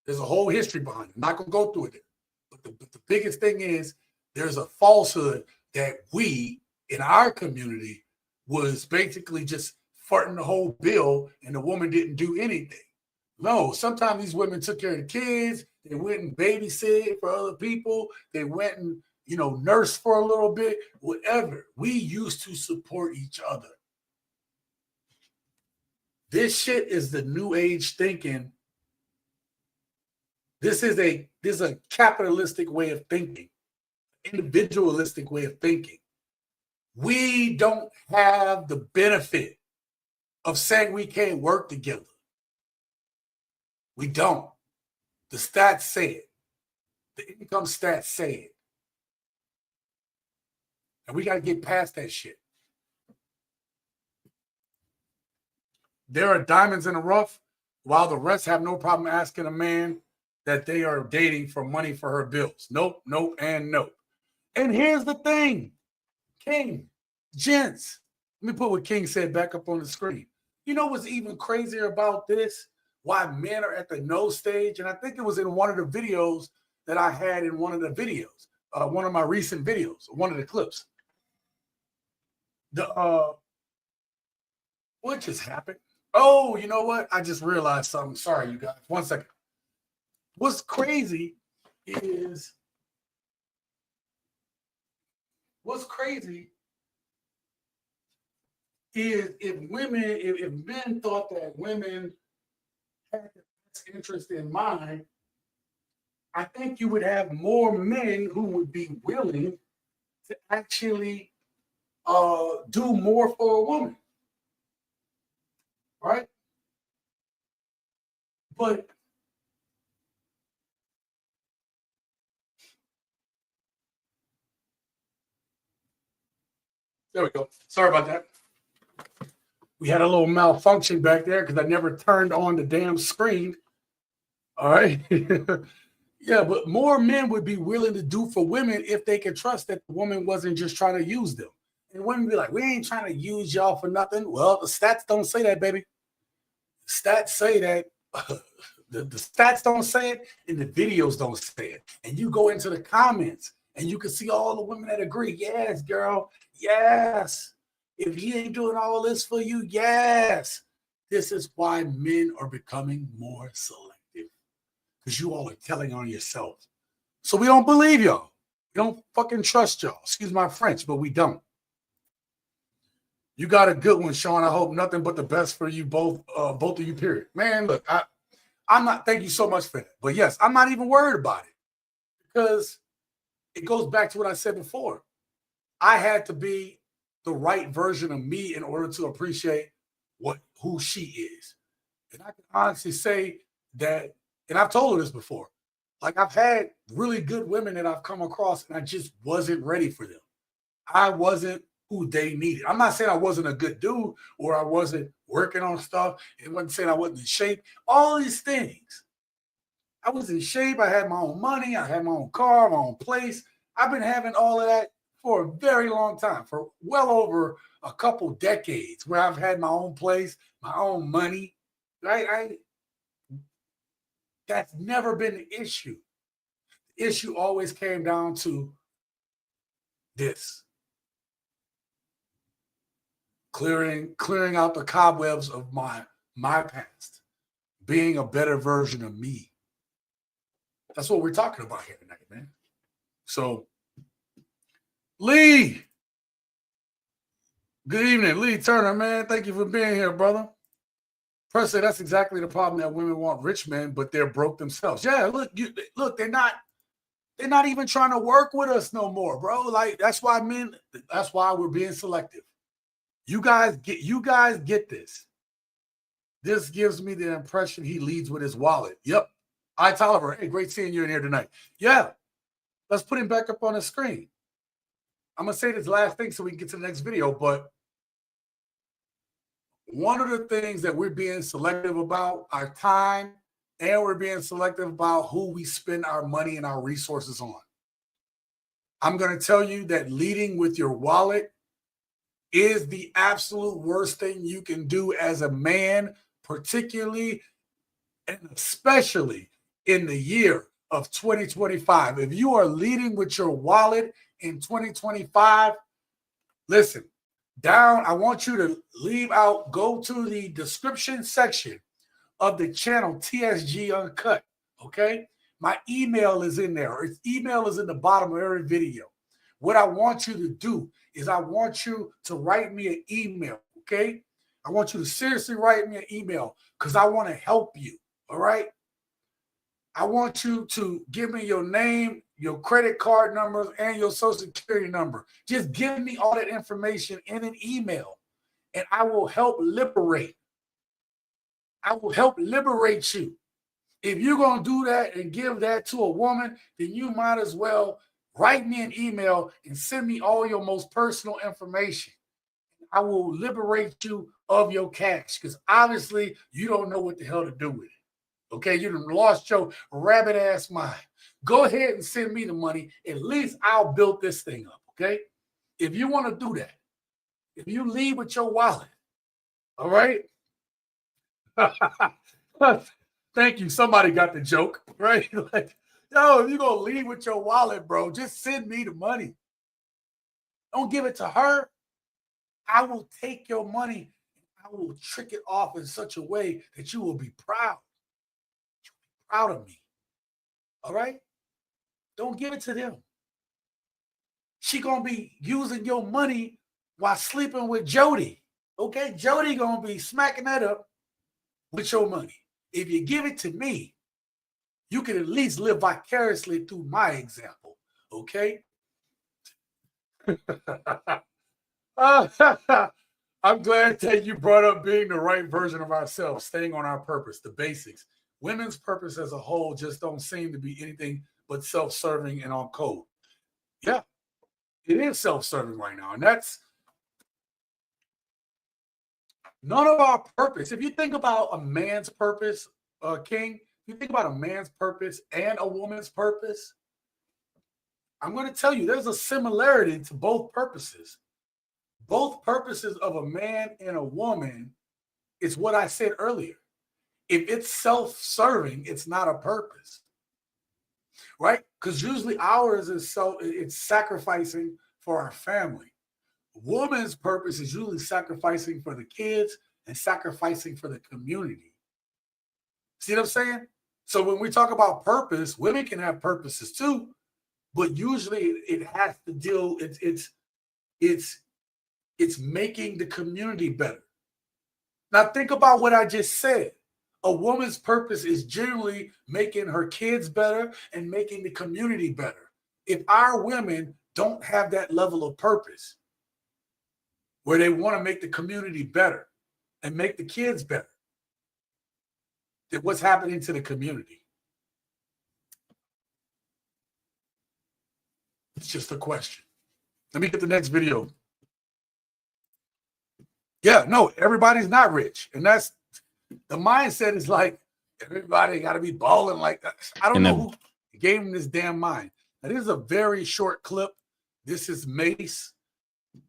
There's a whole history behind it. I'm not going to go through it. But the biggest thing is there's a falsehood that we in our community was basically just farting the whole bill and the woman didn't do anything. No, sometimes these women took care of the kids. They went and babysit for other people. They went and, nursed for a little bit, whatever. We used to support each other. This shit is the new age thinking. This is a capitalistic way of thinking, individualistic way of thinking. We don't have the benefit of saying we can't work together. We don't. The stats say it. The income stats say it. And we got to get past that shit. There are diamonds in the rough, while the rest have no problem asking a man that they are dating for money for her bills. Nope, nope, and nope. And here's the thing, King, gents, let me put what King said back up on the screen. You know what's even crazier about this? Why men are at the no stage? And I think it was in one of the videos that I had in one of the videos, one of my recent videos, one of the clips. What just happened? Oh, you know what? I just realized something. Sorry, you guys. 1 second. What's crazy is if men thought that women had the best interest in mind, I think you would have more men who would be willing to actually do more for a woman. Right? But there we go. Sorry about that. We had a little malfunction back there because I never turned on the damn screen. All right. Yeah, but more men would be willing to do for women if they could trust that the woman wasn't just trying to use them. And women be like, we ain't trying to use y'all for nothing. Well, the stats don't say that, baby. The stats say that. The stats don't say it, and the videos don't say it. And you go into the comments, and you can see all the women that agree. Yes, girl. Yes. If he ain't doing all this for you, yes. This is why men are becoming more selective. Because you all are telling on yourself. So we don't believe y'all. We don't fucking trust y'all. Excuse my French, but we don't. You got a good one, Sean. I hope nothing but the best for you both of you, period. Man, look, I'm not, thank you so much for that. But yes, I'm not even worried about it. Because it goes back to what I said before. I had to be the right version of me in order to appreciate who she is. And I can honestly say that, and I've told her this before, like I've had really good women that I've come across and I just wasn't ready for them. I wasn't who they needed. I'm not saying I wasn't a good dude or I wasn't working on stuff. It wasn't saying I wasn't in shape. All these things. I was in shape. I had my own money. I had my own car, my own place. I've been having all of that for a very long time, for well over a couple decades, where I've had my own place, my own money. Right? That's never been the issue. The issue always came down to this. Clearing out the cobwebs of my past, being a better version of me. That's what we're talking about here tonight, man. So, Lee, good evening, Lee Turner, man. Thank you for being here, brother. Presley, that's exactly the problem, that women want rich men, but they're broke themselves. Yeah, look, they're not even trying to work with us no more, bro. Like that's why we're being selective. You guys get this. This gives me the impression he leads with his wallet. Yep. Hi, Tolliver. Hey, great seeing you in here tonight. Yeah. Let's put him back up on the screen. I'm going to say this last thing so we can get to the next video, but one of the things that we're being selective about, our time, and we're being selective about who we spend our money and our resources on. I'm going to tell you that leading with your wallet is the absolute worst thing you can do as a man, particularly and especially in the year of 2025. If you are leading with your wallet in 2025, Listen, down, I want you to leave out, go to the description section of the channel TSG Uncut, okay? My email is in there. Its email is in the bottom of every video. What I want you to do is I want you to write me an email, okay? I want you to seriously write me an email because I want to help you, all right? I want you to give me your name, your credit card numbers, and your social security number. Just give me all that information in an email, and I will help liberate. I will help liberate you. If you're going to do that and give that to a woman, then you might as well write me an email and send me all your most personal information. I will liberate you of your cash because obviously you don't know what the hell to do with it. Okay, you done lost your rabbit ass mind. Go ahead and send me the money. At least I'll build this thing up. Okay, if you want to do that, if you leave with your wallet, all right. Thank you. Somebody got the joke, right? Like, yo, if you're gonna leave with your wallet, bro, just send me the money. Don't give it to her. I will take your money. I will trick it off in such a way that you will be proud. You'll be proud of me. All right? Don't give it to them. She gonna be using your money while sleeping with Jody. Okay? Jody gonna be smacking that up with your money. If you give it to me, you can at least live vicariously through my example. Okay? I'm glad that you brought up being the right version of ourselves, staying on our purpose, the basics. Women's purpose as a whole just don't seem to be anything but self-serving and on code. Yeah, it is self-serving right now. And that's none of our purpose. If you think about a man's purpose, King, if you think about a man's purpose and a woman's purpose, I'm going to tell you there's a similarity to both purposes. Both purposes of a man and a woman is what I said earlier. If it's self-serving, it's not a purpose, right? Because usually ours is it's sacrificing for our family. Woman's purpose is usually sacrificing for the kids and sacrificing for the community. See what I'm saying? So when we talk about purpose, women can have purposes too, but usually it has to deal. It's making the community better. Now think about what I just said. A woman's purpose is generally making her kids better and making the community better. If our women don't have that level of purpose where they want to make the community better and make the kids better, then what's happening to the community? It's just a question. Let me get the next video. Yeah, no, everybody's not rich. And that's the mindset is like everybody got to be balling like that. I don't know who gave him this damn mind. Now, this is a very short clip. This is Mace,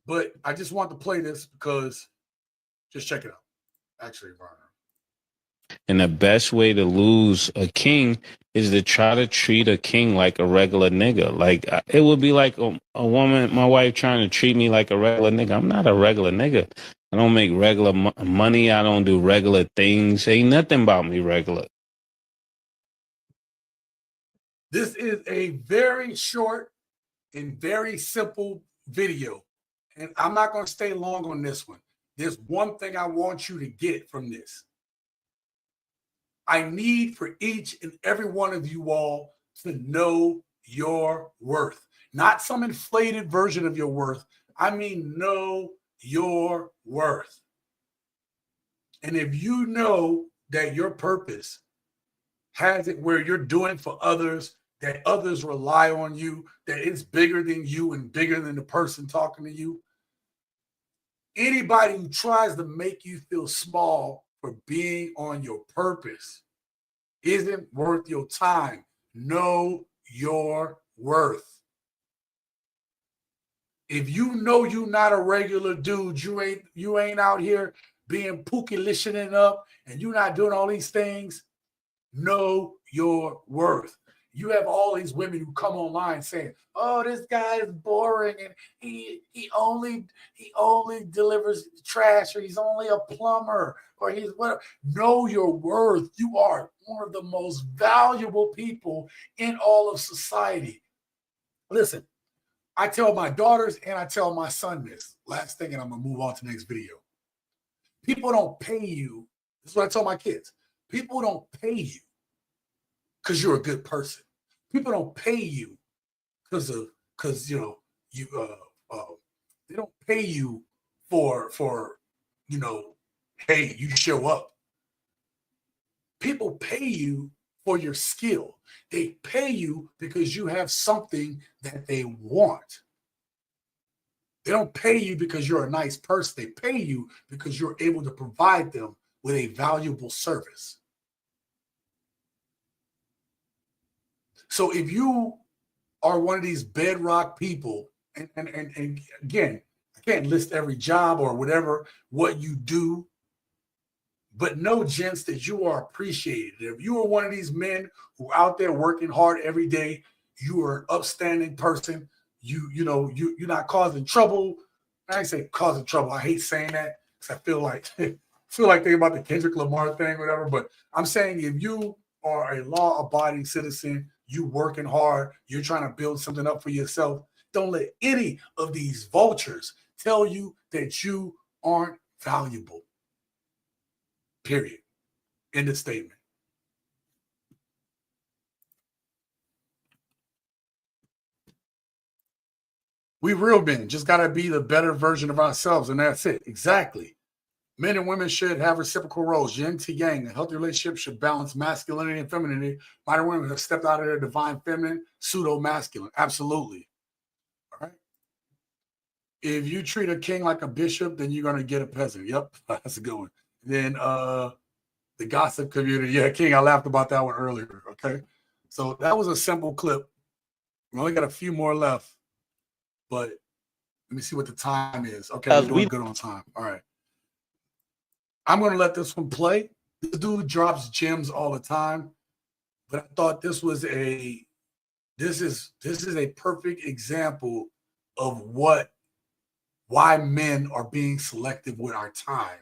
but I just want to play this because just check it out. Actually, Varner. And the best way to lose a king is to try to treat a king like a regular nigga. Like it would be like a woman, my wife, trying to treat me like a regular nigga. I'm not a regular nigga. I don't make regular money. I don't do regular things. Ain't nothing about me regular. This is a very short and very simple video. And I'm not going to stay long on this one. There's one thing I want you to get from this. I need for each and every one of you all to know your worth. Not some inflated version of your worth. I mean, know your worth. And if you know that your purpose has it where you're doing for others, that others rely on you, that it's bigger than you and bigger than the person talking to you, anybody who tries to make you feel small for being on your purpose isn't worth your time. Know your worth. If you know you're not a regular dude, you ain't out here being pookie-listening up and you're not doing all these things, know your worth. You have all these women who come online saying, "Oh, this guy is boring, and he only delivers trash, or he's only a plumber, or he's whatever." Know your worth. You are one of the most valuable people in all of society. Listen, I tell my daughters and I tell my son this. Last thing, and I'm gonna move on to the next video. People don't pay you. This is what I tell my kids. People don't pay you because you're a good person. People don't pay you because you they don't pay you for hey, you show up. People pay you for your skill. They pay you because you have something that they want. They don't pay you because you're a nice person. They pay you because you're able to provide them with a valuable service. So if you are one of these bedrock people, and again, I can't list every job or whatever, what you do, but know, gents, that you are appreciated. If you are one of these men who are out there working hard every day, you are an upstanding person. You're not causing trouble. I ain't say causing trouble. I hate saying that because I feel like thinking about the Kendrick Lamar thing, whatever. But I'm saying if you are a law-abiding citizen, you working hard, you're trying to build something up for yourself, don't let any of these vultures tell you that you aren't valuable. Period. End of statement. We real men just got to be the better version of ourselves, and that's it. Exactly. Men and women should have reciprocal roles, yin to yang. A healthy relationship should balance masculinity and femininity. Modern women have stepped out of their divine feminine, pseudo-masculine. Absolutely. All right. If you treat a king like a bishop, then you're going to get a peasant. Yep, that's a good one. Then the gossip community. Yeah, King, I laughed about that one earlier. Okay. So that was a simple clip. We only got a few more left, but let me see what the time is. Okay, we're doing good on time. All right. I'm going to let this one play. This dude drops gems all the time, but I thought this is a perfect example of why men are being selective with our time.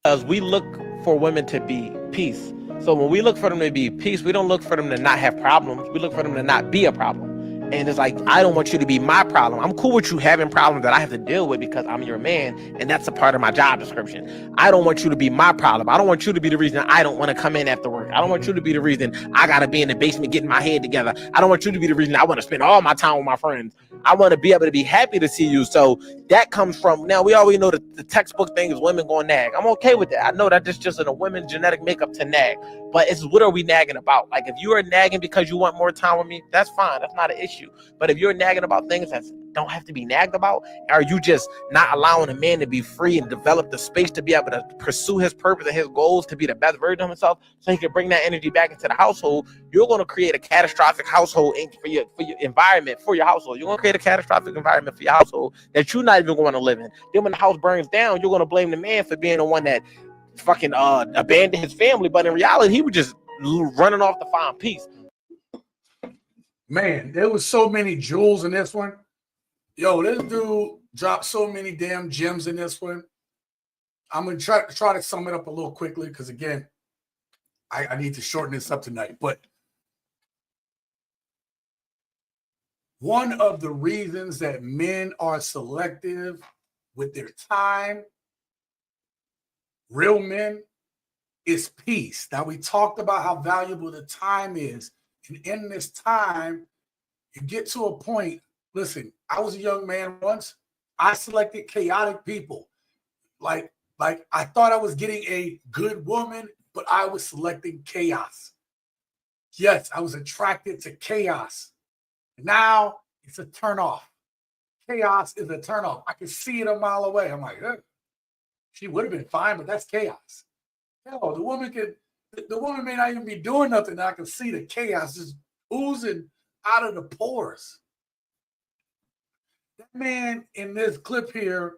Because we look for women to be peace. So when we look for them to be peace, we don't look for them to not have problems. We look for them to not be a problem. And it's like, I don't want you to be my problem. I'm cool with you having problems that I have to deal with because I'm your man, and that's a part of my job description. I don't want you to be my problem. I don't want you to be the reason I don't want to come in after work. I don't want you to be the reason I got to be in the basement getting my head together. I don't want you to be the reason I want to spend all my time with my friends. I want to be able to be happy to see you. So that comes from, now we already know that the textbook thing is women going nag. I'm okay with that. I know that this just in a women's genetic makeup to nag. But it's what are we nagging about? Like, if you are nagging because you want more time with me, that's fine. That's not an issue. But if you're nagging about things that don't have to be nagged about, are you just not allowing a man to be free and develop the space to be able to pursue his purpose and his goals to be the best version of himself so he can bring that energy back into the household? You're going to create a catastrophic household for your environment, for your household. You're going to create a catastrophic environment for your household that you're not even going to live in. Then when the house burns down, you're going to blame the man for being the one that fucking abandoned his family, but in reality he was just running off to find peace. Man, there was so many jewels in this one. Yo, this dude dropped so many damn gems in this one. I'm gonna try to sum it up a little quickly because again, I need to shorten this up tonight. But one of the reasons that men are selective with their time, real men, is peace. Now, we talked about how valuable the time is. And in this time, you get to a point. Listen, I was a young man once. I selected chaotic people. Like I thought I was getting a good woman, but I was selecting chaos. Yes, I was attracted to chaos. Now it's a turnoff. Chaos is a turnoff. I can see it a mile away. I'm like, she would have been fine, but that's chaos. Hell, the woman may not even be doing nothing. I can see the chaos just oozing out of the pores. That man in this clip here,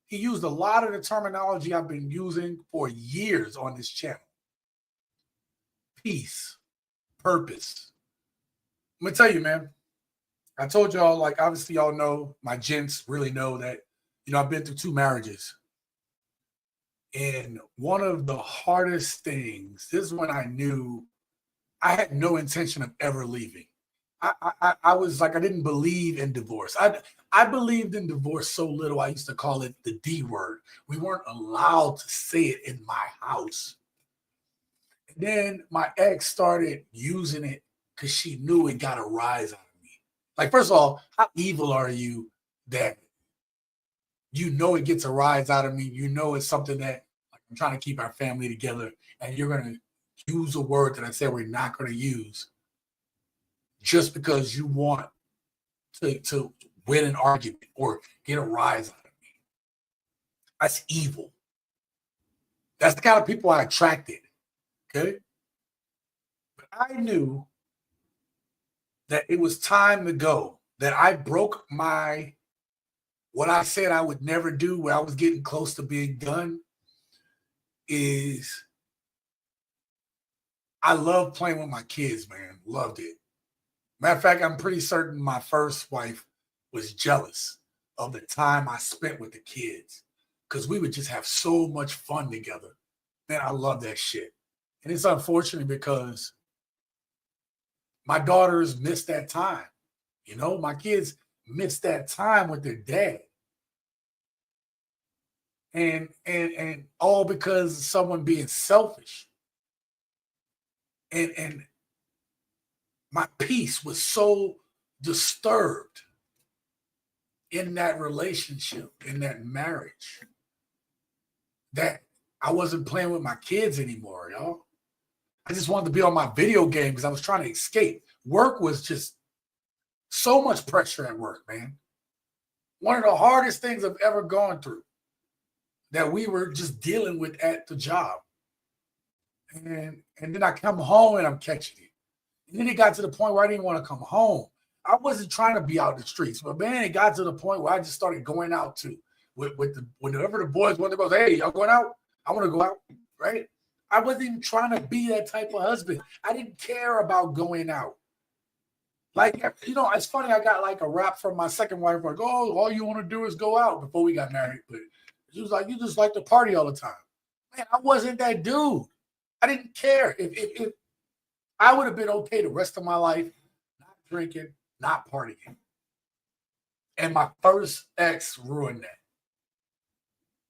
he used a lot of the terminology I've been using for years on this channel. Peace, purpose. I'm gonna tell you, man. I told y'all, like, obviously, y'all know, my gents really know that, I've been through 2 marriages. And one of the hardest things, this is when I knew I had no intention of ever leaving. I was like, I didn't believe in divorce. I believed in divorce so little, I used to call it the D word. We weren't allowed to say it in my house. And then my ex started using it because she knew it got a rise out of me. Like, first of all, how evil are you that it gets a rise out of me? You know it's something that, like, I'm trying to keep our family together, and you're going to use a word that I said we're not going to use just because you want to win an argument or get a rise out of me. That's evil. That's the kind of people I attracted. Okay. But I knew that it was time to go, that I broke what I said I would never do when I was getting close to being done is I love playing with my kids, man. Loved it. Matter of fact, I'm pretty certain my first wife was jealous of the time I spent with the kids because we would just have so much fun together. Man, I love that shit. And it's unfortunate because my daughters missed that time. My kids missed that time with their dad. And all because of someone being selfish. And my peace was so disturbed in that relationship, in that marriage, that I wasn't playing with my kids anymore, y'all. I just wanted to be on my video game because I was trying to escape. Work was just so much pressure at work, man. One of the hardest things I've ever gone through that we were just dealing with at the job. And then I come home and I'm catching it. And then it got to the point where I didn't want to come home. I wasn't trying to be out in the streets, but man, it got to the point where I just started going out too. Whenever the boys wanted to go, hey, y'all going out? I want to go out, right? I wasn't even trying to be that type of husband. I didn't care about going out. Like, it's funny, I got like a rap from my second wife, like, oh, all you want to do is go out before we got married. But she was like, you just like to party all the time. Man, I wasn't that dude. I didn't care. If I would have been okay the rest of my life, not drinking, not partying. And my first ex ruined that.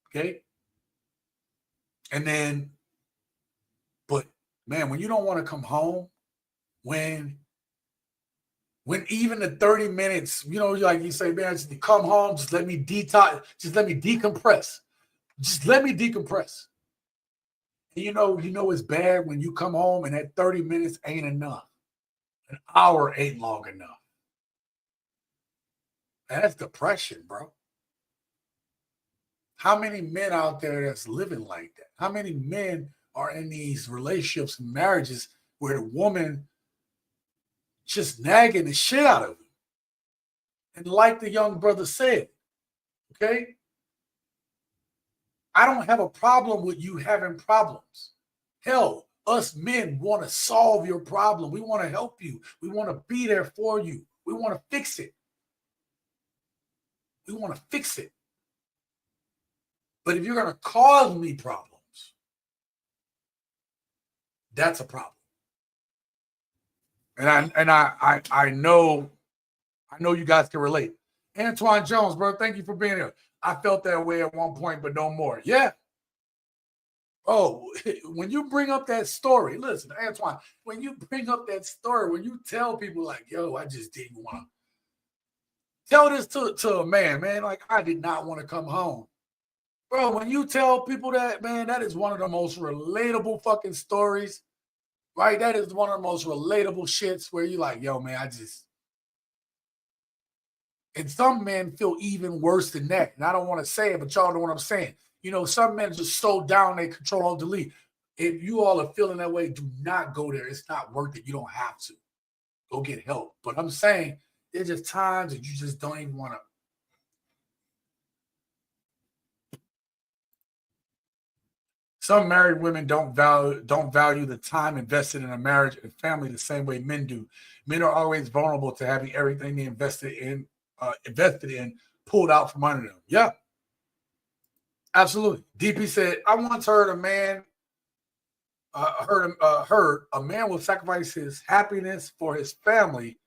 Okay? And then, but man, when you don't want to come home, when even the 30 minutes, like you say, man, just come home, just let me detox, just let me decompress. Just let me decompress. And you know it's bad when you come home and that 30 minutes ain't enough. An hour ain't long enough. And that's depression, bro. How many men out there that's living like that? How many men are in these relationships and marriages where the woman just nagging the shit out of him? And like the young brother said, okay, I don't have a problem with you having problems. Hell, us men want to solve your problem. We want to help you. We want to be there for you. We want to fix it. We want to fix it. But if you're going to cause me problems, that's a problem. And I know you guys can relate. Antoine Jones, bro, thank you for being here. I felt that way at one point, but no more. Yeah. Oh, when you bring up that story, listen, Antoine, when you bring up that story, when you tell people like, yo, I just didn't want to tell this to a man, like I did not want to come home. Bro, when you tell people that, man, that is one of the most relatable fucking stories, right? That is one of the most relatable shits where you're like, yo, man, and some men feel even worse than that. And I don't want to say it, but y'all know what I'm saying. Some men just so down, they control alt delete. If you all are feeling that way, do not go there. It's not worth it. You don't have to. Go get help. But I'm saying there's just times that you just don't even want to. Some married women don't value the time invested in a marriage and family the same way men do. Men are always vulnerable to having everything they invested in pulled out from under them. Yeah, absolutely. DP said, I once heard a man heard a man will sacrifice his happiness for his family,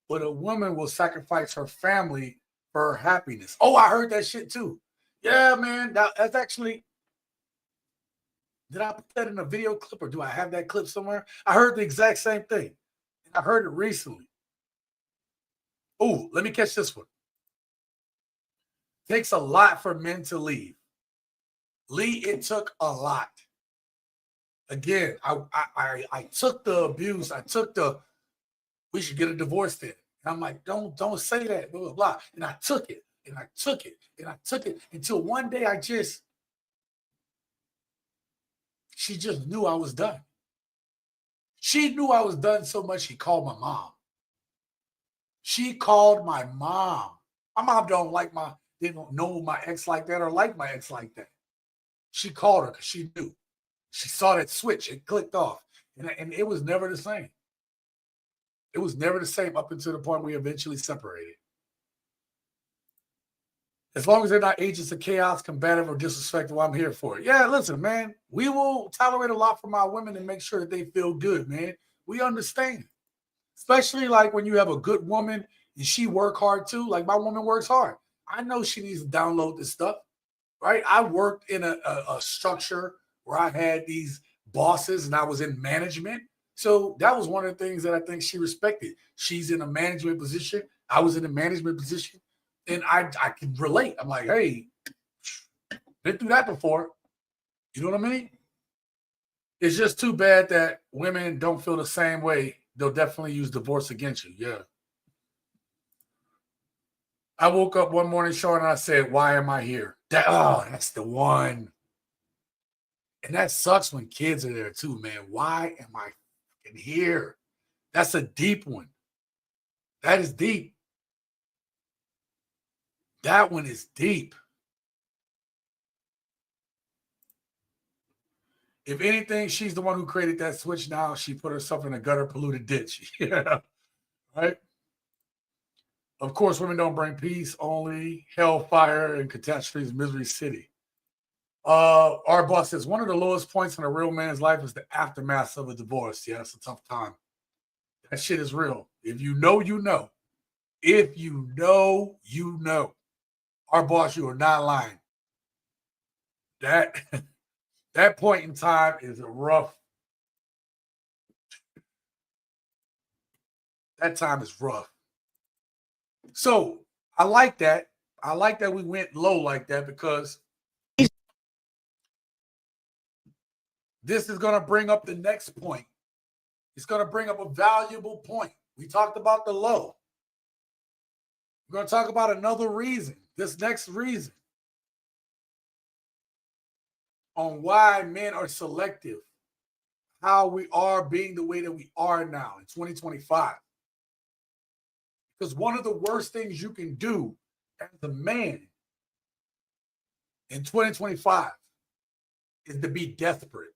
but a woman will sacrifice her family for her happiness. Oh, I heard that shit too. Yeah, man. That's actually. Did I put that in a video clip or do I have that clip somewhere? I heard the exact same thing. And I heard it recently. Oh, let me catch this one. Takes a lot for men to leave. Lee, it took a lot. Again, I took the abuse. I took the, we should get a divorce then. And I'm like, don't say that, blah, blah, blah. And I took it, and I took it, and I took it until one day she just knew I was done. She knew I was done so much she called my mom. She called my mom. My mom didn't know my ex like that or like my ex like that. She called her because she knew. She saw that switch. It clicked off. And it was never the same. It was never the same up until the point we eventually separated. As long as they're not agents of chaos, combative, or disrespectful, I'm here for it. Yeah, listen, man. We will tolerate a lot from our women and make sure that they feel good, man. We understand. Especially like when you have a good woman and she work hard too. Like my woman works hard. I know she needs to download this stuff, right? I worked in a structure where I had these bosses and I was in management. So that was one of the things that I think she respected. She's in a management position. I was in a management position. And I can relate. I'm like, hey, been through that before. You know what I mean? It's just too bad that women don't feel the same way. They'll definitely use divorce against you. Yeah. I woke up one morning, Sean, and I said, why am I here? That's the one. And that sucks when kids are there too, man. Why am I here? That's a deep one. That is deep. That one is deep. If anything, she's the one who created that switch. Now she put herself in a gutter polluted ditch. Yeah. Right? Of course, women don't bring peace, only hellfire and catastrophes, misery city. Our boss says one of the lowest points in a real man's life is the aftermath of a divorce. Yeah, it's a tough time. That shit is real. If you know, you know. If you know, you know. Our boss, you are not lying. That point in time is a rough. That time is rough. So I like that. I like that we went low like that because this is going to bring up the next point. It's going to bring up a valuable point. We talked about the low. We're going to talk about another reason, this next reason on why men are selective, how we are being the way that we are now in 2025. Because one of the worst things you can do as a man in 2025 is to be desperate.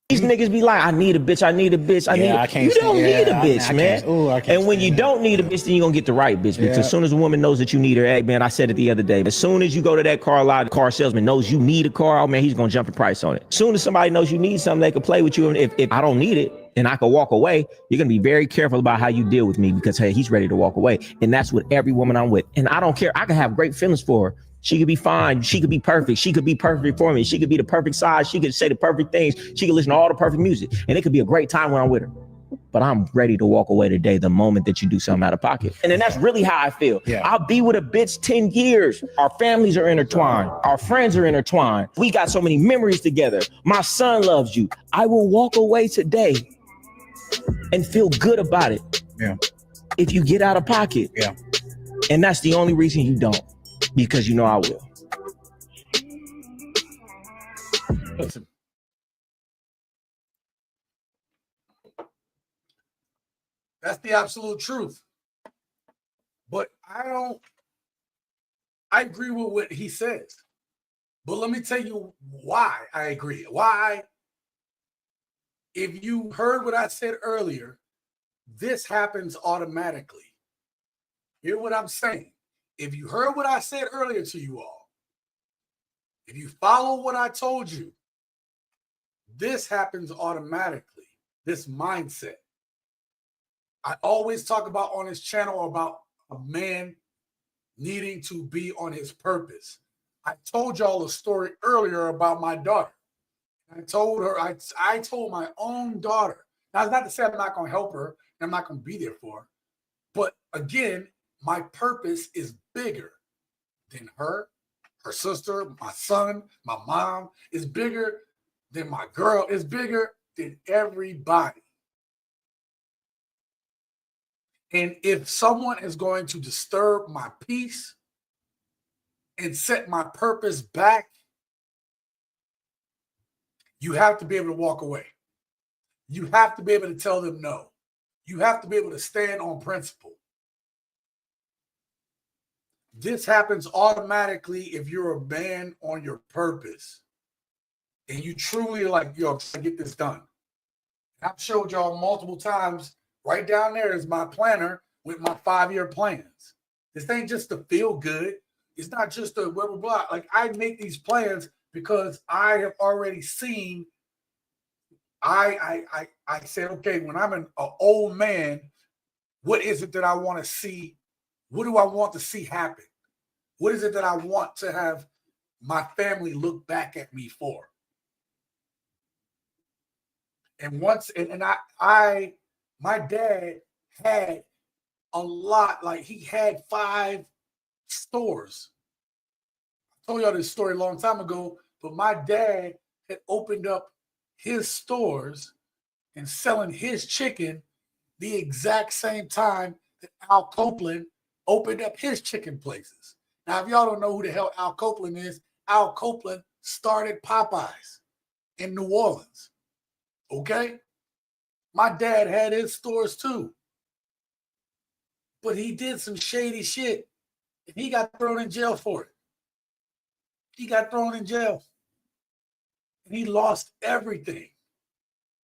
These niggas be like, I need a bitch, I need a bitch, I need a bitch. You don't need a bitch, man. And when you don't need a bitch, then you're going to get the right bitch. Because as soon as a woman knows that you need her, hey, man, I said it the other day, as soon as you go to that car lot, the car salesman knows you need a car, oh, man, he's going to jump the price on it. As soon as somebody knows you need something, they can play with you. And if I don't need it, and I can walk away, you're going to be very careful about how you deal with me because, hey, he's ready to walk away. And that's with every woman I'm with. And I don't care. I can have great feelings for her. She could be fine. She could be perfect. She could be perfect for me. She could be the perfect size. She could say the perfect things. She could listen to all the perfect music. And it could be a great time when I'm with her. But I'm ready to walk away today the moment that you do something out of pocket. And then that's really how I feel. Yeah. I'll be with a bitch 10 years. Our families are intertwined. Our friends are intertwined. We got so many memories together. My son loves you. I will walk away today and feel good about it. Yeah. If you get out of pocket. Yeah. And that's the only reason you don't. Because you know I will. Listen. That's the absolute truth. But I agree with what he says. But let me tell you why I agree. Why, if you heard what I said earlier, this happens automatically. Hear what I'm saying. If you heard what I said earlier to you all, if you follow what I told you, this happens automatically, this mindset. I always talk about on this channel about a man needing to be on his purpose. I told y'all a story earlier about my daughter. I told her, I told my own daughter. Now, it's not to say I'm not going to help her and I'm not going to be there for her. But again, my purpose is bigger than her sister, my son, my mom. Is bigger than my girl. It's bigger than everybody. And if someone is going to disturb my peace and set my purpose back, you have to be able to walk away. You have to be able to tell them no. You have to be able to stand on principle. This happens automatically if you're a man on your purpose and you truly like, yo, I'm trying to get this done. I've showed y'all multiple times. Right down there is my planner with my 5-year plans. This ain't just to feel good. It's not just a blah, blah, blah. Like, I make these plans because I have already seen. I said, okay, when I'm an old man, what is it that I want to see? What do I want to see happen? What is it that I want to have my family look back at me for? And once, and my dad had a lot, like he had 5 stores. I told y'all this story a long time ago, but my dad had opened up his stores and selling his chicken the exact same time that Al Copeland opened up his chicken places. Now, if y'all don't know who the hell Al Copeland is, Al Copeland started Popeyes in New Orleans. Okay? My dad had his stores too. But he did some shady shit and he got thrown in jail for it. He got thrown in jail. And he lost everything.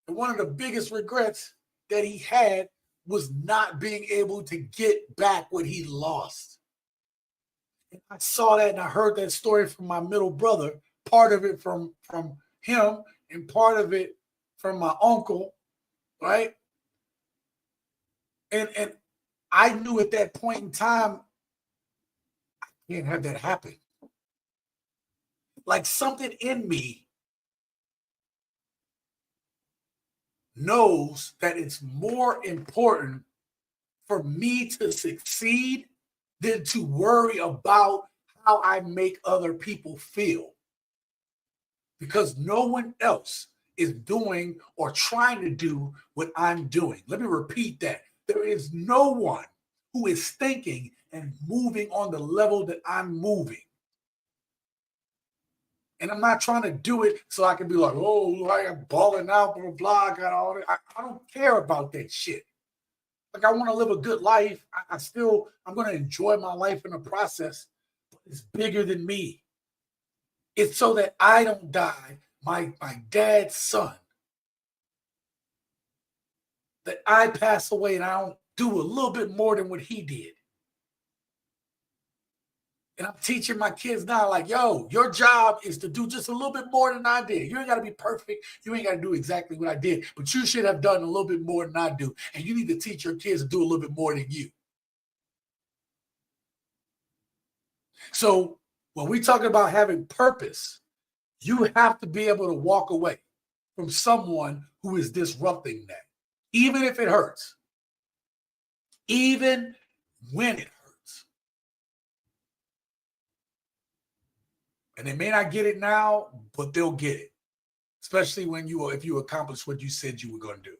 And one of the biggest regrets that he had was not being able to get back what he lost. And I saw that and I heard that story from my middle brother, part of it from him and part of it from my uncle, right? And I knew at that point in time, I can't have that happen. Like, something in me knows that it's more important for me to succeed than to worry about how I make other people feel. Because no one else is doing or trying to do what I'm doing. Let me repeat that. There is no one who is thinking and moving on the level that I'm moving. And I'm not trying to do it so I can be like, oh, I am balling out, blah, blah, blah. I got all that. I don't care about that shit. Like, I want to live a good life. I'm going to enjoy my life in the process. But it's bigger than me. It's so that I don't die, my dad's son. That I pass away and I don't do a little bit more than what he did. And I'm teaching my kids now, like, yo, your job is to do just a little bit more than I did. You ain't got to be perfect. You ain't got to do exactly what I did. But you should have done a little bit more than I do. And you need to teach your kids to do a little bit more than you. So when we talk about having purpose, you have to be able to walk away from someone who is disrupting that, even if it hurts, even when it hurts. And they may not get it now, but they'll get it, especially if you accomplish what you said you were going to do.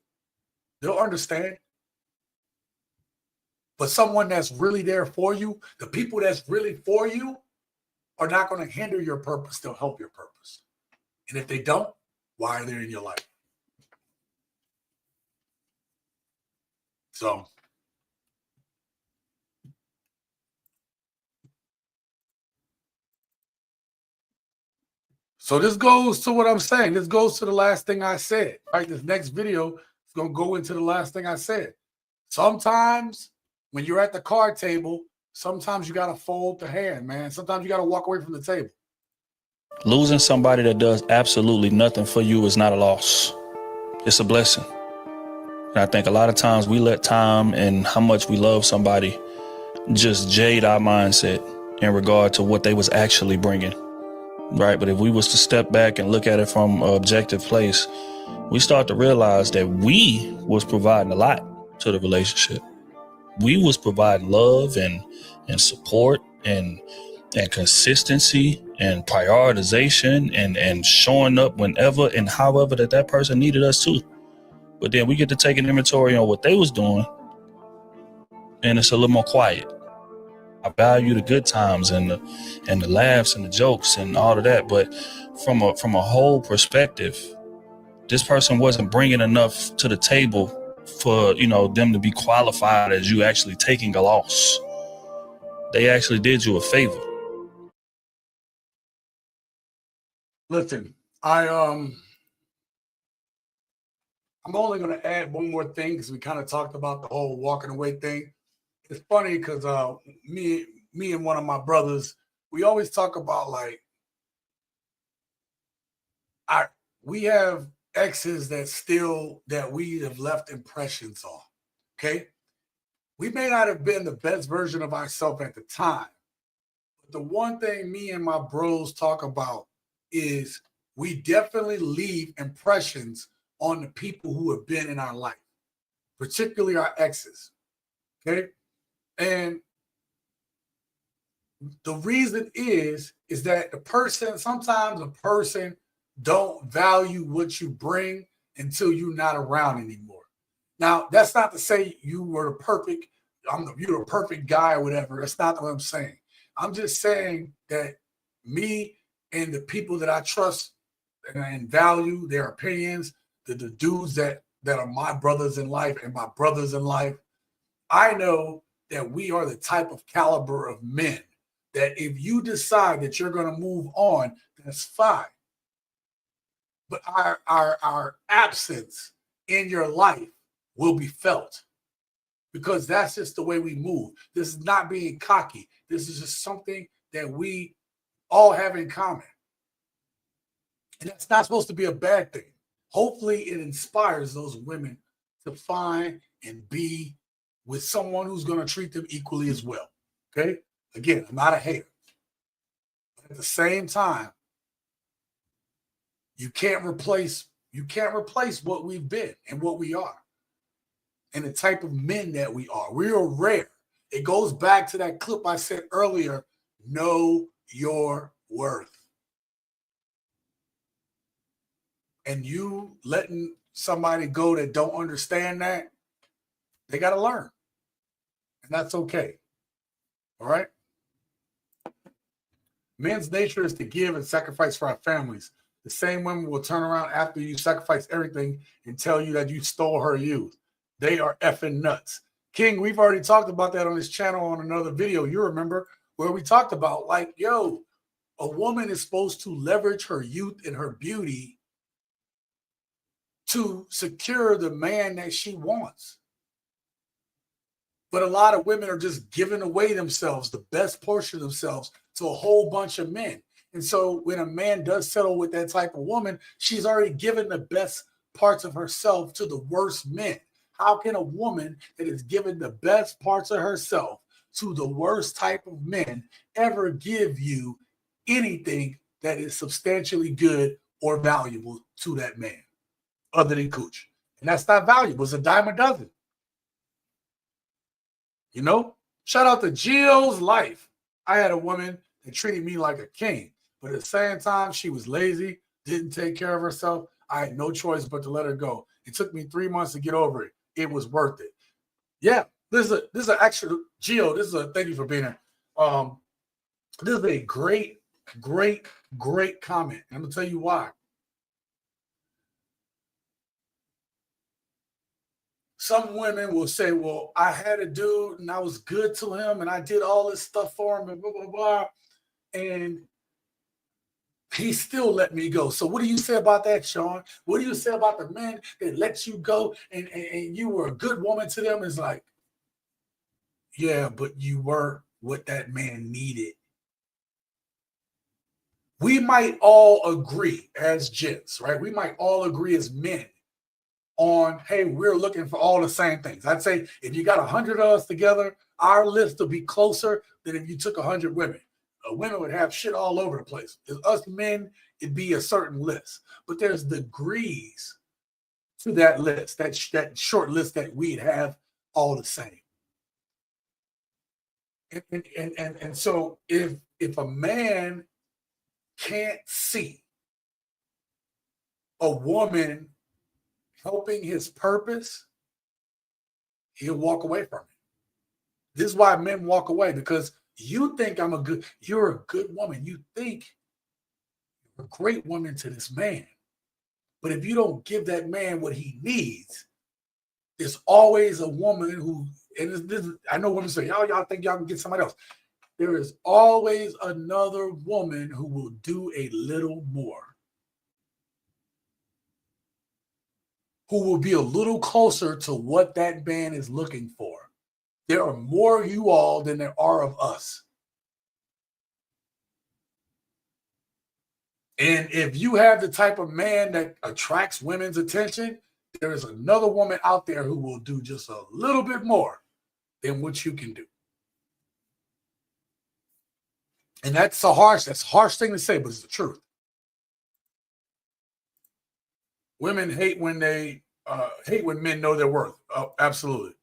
They'll understand. But someone that's really there for you, the people that's really for you, are not going to hinder your purpose. They'll help your purpose. And if they don't, why are they in your life? So So this goes to what I'm saying. This goes to the last thing I said. Right? This next video is going to go into the last thing I said. Sometimes when you're at the card table, sometimes you got to fold the hand, man. Sometimes you got to walk away from the table. Losing somebody that does absolutely nothing for you is not a loss. It's a blessing. And I think a lot of times we let time and how much we love somebody just jade our mindset in regard to what they was actually bringing. Right? But if we was to step back and look at it from an objective place, we start to realize that we was providing a lot to the relationship. We was providing love and support and consistency and prioritization and showing up whenever and however that person needed us to. But then we get to take an inventory on what they was doing, and it's a little more quiet. I value the good times and the laughs and the jokes and all of that, but from a whole perspective, this person wasn't bringing enough to the table for them to be qualified as you actually taking a loss. They actually did you a favor. Listen, I'm only going to add one more thing because we kind of talked about the whole walking away thing. It's funny because me and one of my brothers, we always talk about like we have exes that we have left impressions on. Okay, we may not have been the best version of ourselves at the time, but the one thing me and my bros talk about is we definitely leave impressions on the people who have been in our life, particularly our exes. Okay. And the reason is that sometimes a person don't value what you bring until you're not around anymore. Now, that's not to say you were the perfect, you're the perfect guy or whatever. That's not what I'm saying. I'm just saying that me and the people that I trust and value their opinions, the dudes that are my brothers in life and my brothers in life, I know that we are the type of caliber of men that if you decide that you're going to move on, that's fine. But our absence in your life will be felt because that's just the way we move. This is not being cocky. This is just something that we all have in common. And that's not supposed to be a bad thing. Hopefully it inspires those women to find and be with someone who's going to treat them equally as well. Okay? Again, I'm not a hater. But at the same time, you can't replace what we've been and what we are and the type of men that we are. We are rare. It goes back to that clip I said earlier, know your worth. And you letting somebody go that don't understand that, they got to learn. And that's okay. All right? Men's nature is to give and sacrifice for our families. The same women will turn around after you sacrifice everything and tell you that you stole her youth. They are effing nuts. King, we've already talked about that on this channel on another video. You remember where we talked about like, yo, a woman is supposed to leverage her youth and her beauty to secure the man that she wants. But a lot of women are just giving away themselves, the best portion of themselves, to a whole bunch of men. And so when a man does settle with that type of woman, she's already given the best parts of herself to the worst men. How can a woman that is given the best parts of herself to the worst type of men ever give you anything that is substantially good or valuable to that man other than cooch? And that's not valuable. It's a dime a dozen. You know, shout out to Gio's life. I had a woman that treated me like a king, but at the same time, she was lazy, didn't take care of herself. I had no choice but to let her go. It took me 3 months to get over it. It was worth it. Yeah, this is an extra Gio. Thank you for being here. This is a great comment. And I'm gonna tell you why. Some women will say, well, I had a dude and I was good to him and I did all this stuff for him and blah, blah, blah. And he still let me go. So what do you say about that, Sean? What do you say about the men that let you go and you were a good woman to them? It's like, yeah, but you weren't what that man needed. We might all agree as gents, right? We might all agree as men on, hey, we're looking for all the same things. I'd say if you got 100 of us together, our list will be closer than if you took 100 women. Women would have shit all over the place. As us men, it'd be a certain list. But there's degrees to that list, that short list that we'd have all the same. And so if a man can't see a woman helping his purpose, he'll walk away from it. This is why men walk away, because you think you're a good woman. You think you're a great woman to this man. But if you don't give that man what he needs, there's always a woman who, and I know women say, oh, y'all think y'all can get somebody else. There is always another woman who will do a little more, who will be a little closer to what that man is looking for. There are more of you all than there are of us. And if you have the type of man that attracts women's attention, there is another woman out there who will do just a little bit more than what you can do. And that's a harsh thing to say, but it's the truth. Women hate when men know their worth. Oh, absolutely.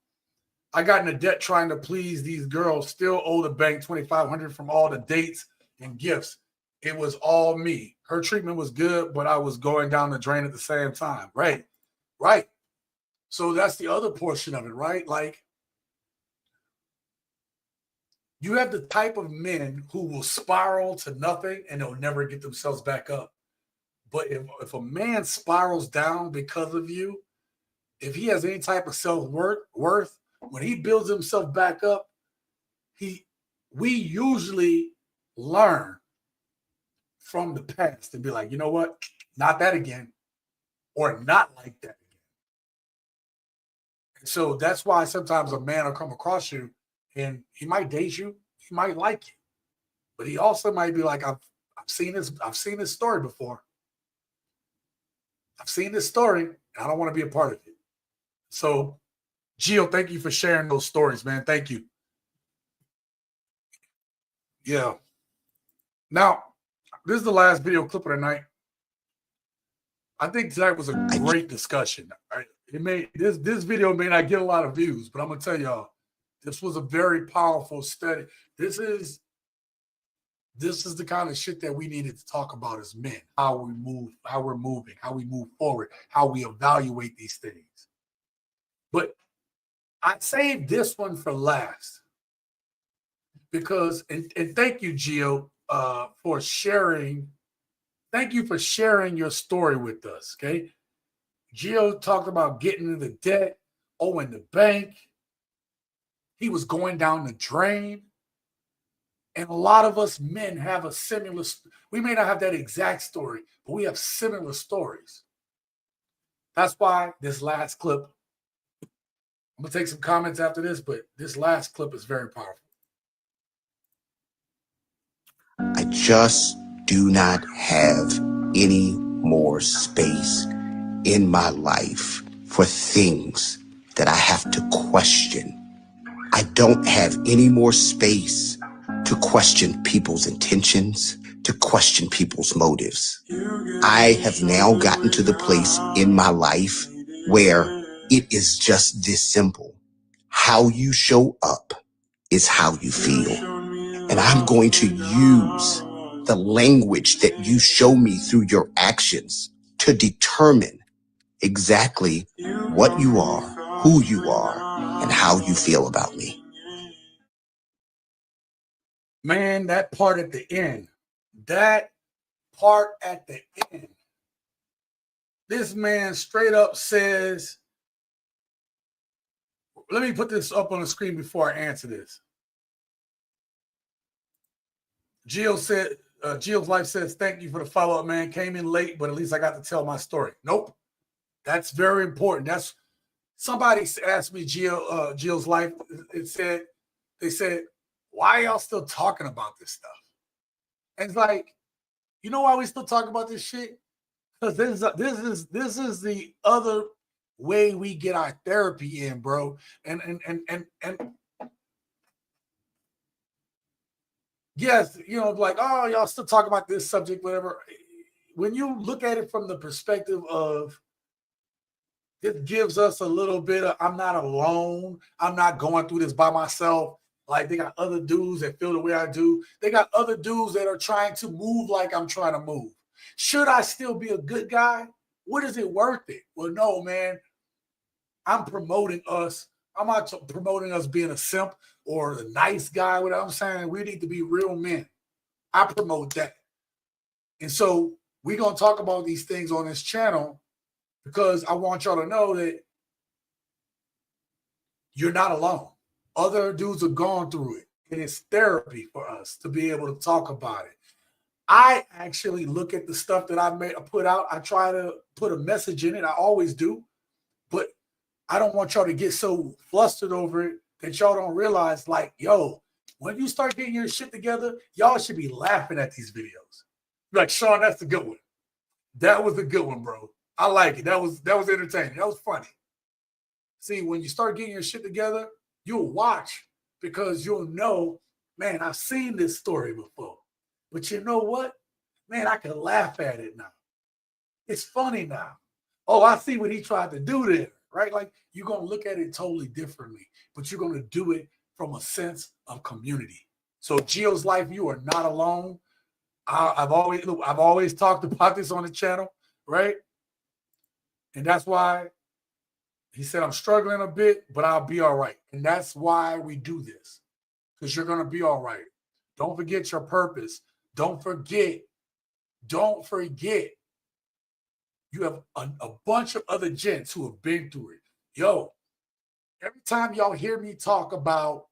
I got into debt trying to please these girls, still owe the bank $2,500 from all the dates and gifts. It was all me. Her treatment was good, but I was going down the drain at the same time. Right. So that's the other portion of it, right? Like, you have the type of men who will spiral to nothing and they'll never get themselves back up. But if a man spirals down because of you, if he has any type of self-worth, when he builds himself back up, we usually learn from the past and be like, you know what? Not that again, or not like that again. And so that's why sometimes a man will come across you and he might date you, he might like you, but he also might be like, I've seen this story before. I've seen this story, and I don't want to be a part of it. So, Gio, thank you for sharing those stories, man. Thank you. Yeah. Now, this is the last video clip of the night. I think tonight was a great discussion. This video may not get a lot of views, but I'm gonna tell y'all, this was a very powerful study. This is the kind of shit that we needed to talk about as men. How we move, how we're moving, how we move forward, how we evaluate these things. But I saved this one for last because, and thank you, Gio, for sharing. Thank you for sharing your story with us, okay? Gio talked about getting into debt, owing the bank. He was going down the drain. And a lot of us men have a similar, we may not have that exact story, but we have similar stories. That's why this last clip, I'm going to take some comments after this, but this last clip is very powerful. I just do not have any more space in my life for things that I have to question. I don't have any more space to question people's intentions, to question people's motives. I have now gotten to the place in my life where it is just this simple. How you show up is how you feel. And I'm going to use the language that you show me through your actions to determine exactly what you are, who you are, and how you feel about me. Man, that part at the end. This man straight up says, let me put this up on the screen before I answer this. Gio said, Jill's Life says, thank you for the follow-up, man. Came in late, but at least I got to tell my story. Nope. That's very important. That's somebody asked me, Jill's Life. They said, why are y'all still talking about this stuff? And it's like, you know why we still talk about this shit? Because this is the other way we get our therapy in, bro. And yes, you know, like, oh, y'all still talk about this subject, whatever. When you look at it from the perspective of it gives us a little bit of I'm not alone. I'm not going through this by myself. Like they got other dudes that feel the way I do. They got other dudes that are trying to move like I'm trying to move. Should I still be a good guy? What is it worth it? Well, no, man. I'm promoting us. I'm not promoting us being a simp or a nice guy. What I'm saying, we need to be real men. I promote that. And so we're going to talk about these things on this channel because I want y'all to know that you're not alone. Other dudes have gone through it, and it's therapy for us to be able to talk about it. I actually look at the stuff that I put out. I try to put a message in it. I always do. But I don't want y'all to get so flustered over it that y'all don't realize, like, yo, when you start getting your shit together, y'all should be laughing at these videos. Like, Sean, that's a good one. That was a good one, bro. I like it. That was entertaining. That was funny. See, when you start getting your shit together, you'll watch because you'll know, man, I've seen this story before. But you know what? Man, I can laugh at it now. It's funny now. Oh, I see what he tried to do there, right? Like, you're going to look at it totally differently, but you're going to do it from a sense of community. So, Gio's Life, you are not alone. I've always talked about this on the channel, right? And that's why he said, I'm struggling a bit, but I'll be all right. And that's why we do this, because you're going to be all right. Don't forget your purpose. Don't forget. You have a bunch of other gents who have been through it. Yo, every time y'all hear me talk about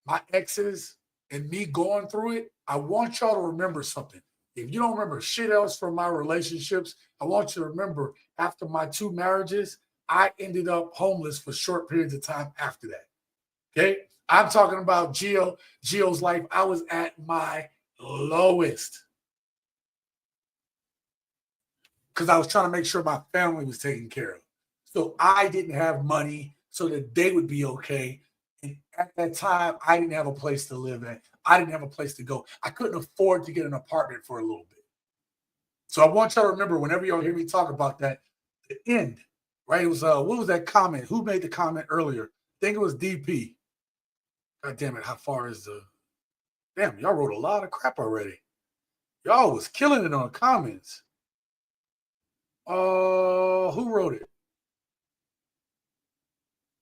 my exes and me going through it, I want y'all to remember something. If you don't remember shit else from my relationships, I want you to remember after my 2 marriages, I ended up homeless for short periods of time after that. Okay? I'm talking about Gio's Life. I was at my lowest because I was trying to make sure my family was taken care of. So I didn't have money so that they would be okay. And at that time, I didn't have a place to live in. I didn't have a place to go. I couldn't afford to get an apartment for a little bit. So I want y'all to remember whenever y'all hear me talk about that, the end, right? It was, what was that comment? Who made the comment earlier? I think it was DP. God damn it, how far is the... Damn, y'all wrote a lot of crap already. Y'all was killing it on the comments. Who wrote it?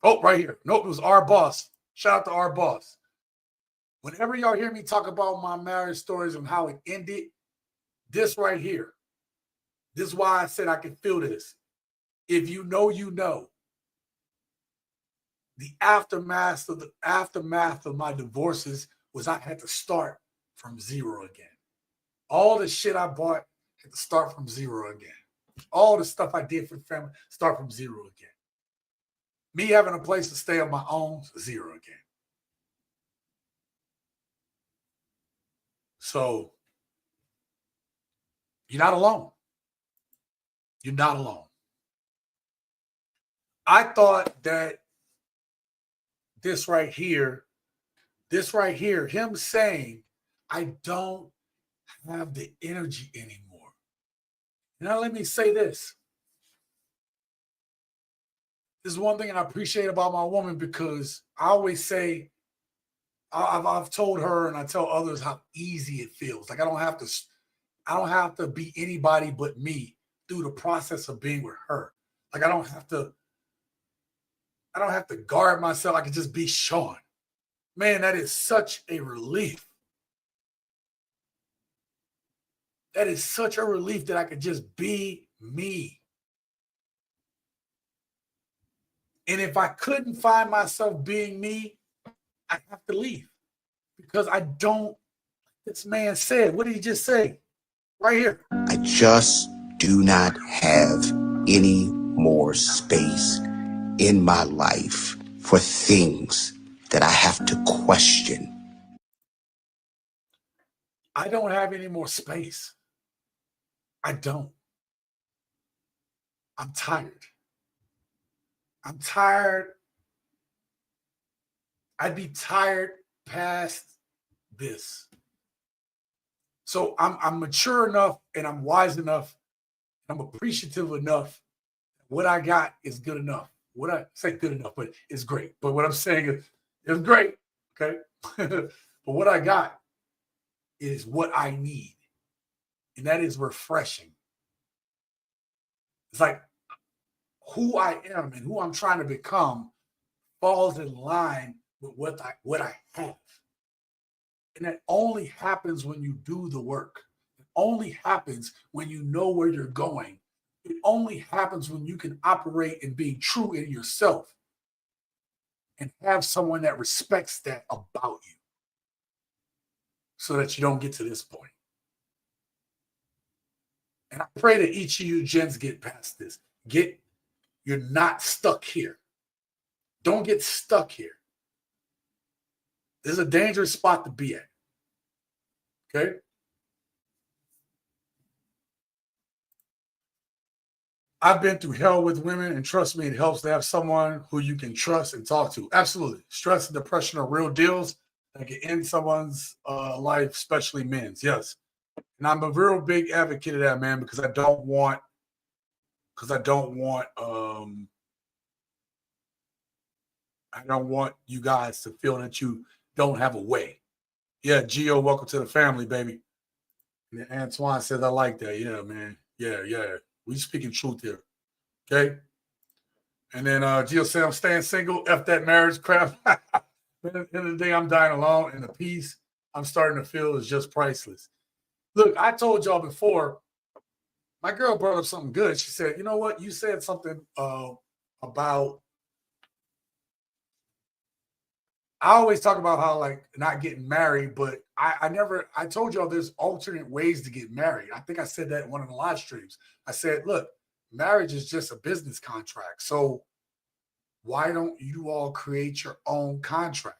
Oh, right here. Nope, it was our boss. Shout out to our boss. Whenever y'all hear me talk about my marriage stories and how it ended, this right here. This is why I said I can feel this. If you know, you know. The aftermath of my divorces was I had to start from zero again. All the shit I bought had to start from zero again. All the stuff I did for the family, start from zero again. Me having a place to stay on my own, zero again. So you're not alone. You're not alone. I thought that this right here, him saying, I don't have the energy anymore. Now, let me say this. This is one thing I appreciate about my woman because I always say, I've told her and I tell others how easy it feels. Like I don't have to be anybody but me through the process of being with her. Like I don't have to guard myself. I can just be Sean. Man, that is such a relief. That is such a relief that I could just be me. And if I couldn't find myself being me, I have to leave because I don't This man said, what did he just say? Right here. I just do not have any more space in my life for things that I have to question. I don't have any more space. I don't. I'm tired. I'm tired. I'd be tired past this. So I'm mature enough and I'm wise enough. I'm appreciative enough. What I got is good enough. What I say good enough, but it's great. But what I'm saying is it's great. Okay. But what I got is what I need. And that is refreshing. It's like who I am and who I'm trying to become falls in line with what I have. And that only happens when you do the work. It only happens when you know where you're going. It only happens when you can operate and be true in yourself and have someone that respects that about you so that you don't get to this point. And I pray that each of you gents get past this. You're not stuck here. Don't get stuck here. This is a dangerous spot to be at. Okay? I've been through hell with women, and trust me, it helps to have someone who you can trust and talk to. Absolutely. Stress and depression are real deals that can end someone's life, especially men's. Yes. And I'm a real big advocate of that, man, because I don't want you guys to feel that you don't have a way. Yeah, Gio, welcome to the family, baby. And Antoine says, I like that. Yeah, man. Yeah. We speaking truth here. Okay. And then Gio said, I'm staying single. F that marriage crap. At the end of the day, I'm dying alone, and the peace I'm starting to feel is just priceless. Look, I told y'all before, my girl brought up something good. She said, you know what? You said something about, I always talk about how like not getting married, but I told y'all there's alternate ways to get married. I think I said that in one of the live streams. I said, look, marriage is just a business contract. So why don't you all create your own contract?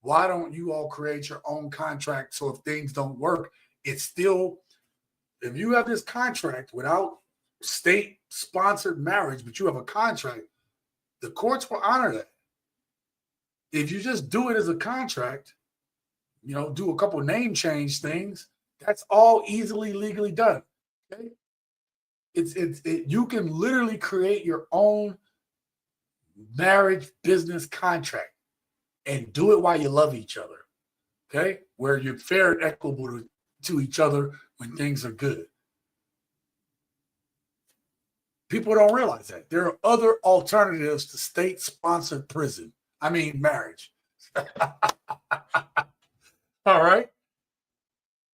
Why don't you all create your own contract so if things don't work, it's still, if you have this contract without state-sponsored marriage, but you have a contract, the courts will honor that. If you just do it as a contract, do a couple name change things, that's all easily legally done. Okay? You can literally create your own marriage business contract and do it while you love each other. Okay? Where you're fair and equitable to each other when things are good. People don't realize that. There are other alternatives to state-sponsored marriage. All right.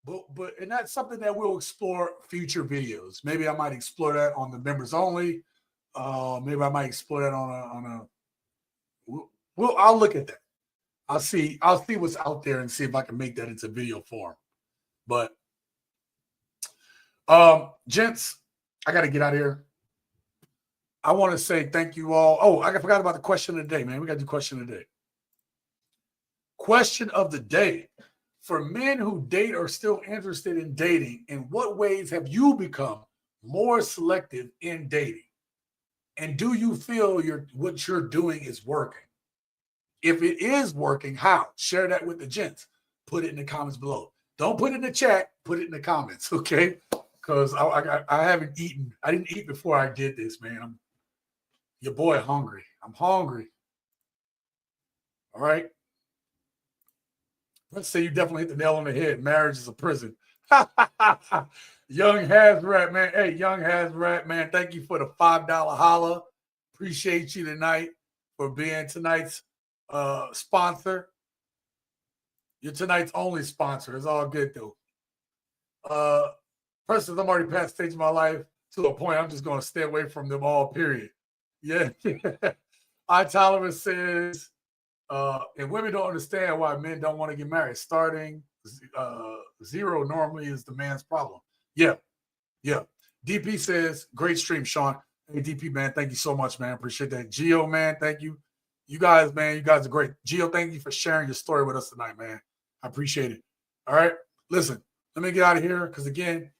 But and that's something that we'll explore future videos. Maybe I might explore that on the members only. Maybe I might explore that on a. I'll look at that. I'll see what's out there and see if I can make that into video form. But gents, I got to get out of here. I want to say thank you all. Oh, I forgot about the question of the day, man. We got to do question of the day. Question of the day. For men who date or still interested in dating, in what ways have you become more selective in dating? And do you feel what you're doing is working? If it is working, how? Share that with the gents. Put it in the comments below. Don't put it in the chat. Put it in the comments, okay? Because I haven't eaten. I didn't eat before I did this, man. Your boy hungry. I'm hungry. All right? Let's say you definitely hit the nail on the head. Marriage is a prison. Young Hazrat, man. Hey, Young Hazrat, man. Thank you for the $5 holla. Appreciate you tonight for being tonight's sponsor. You're tonight's only sponsor. It's all good, though. Persons, I'm already past stage of my life to a point I'm just going to stay away from them all, period. Yeah. Tolerance says, and women don't understand why men don't want to get married. Starting Zero normally is the man's problem. Yeah. DP says, great stream, Sean. Hey, DP, man, thank you so much, man. Appreciate that. Gio, man, thank you. You guys, man, you guys are great. Gio, thank you for sharing your story with us tonight, man. I appreciate it. All right. Listen, let me get out of here because, again,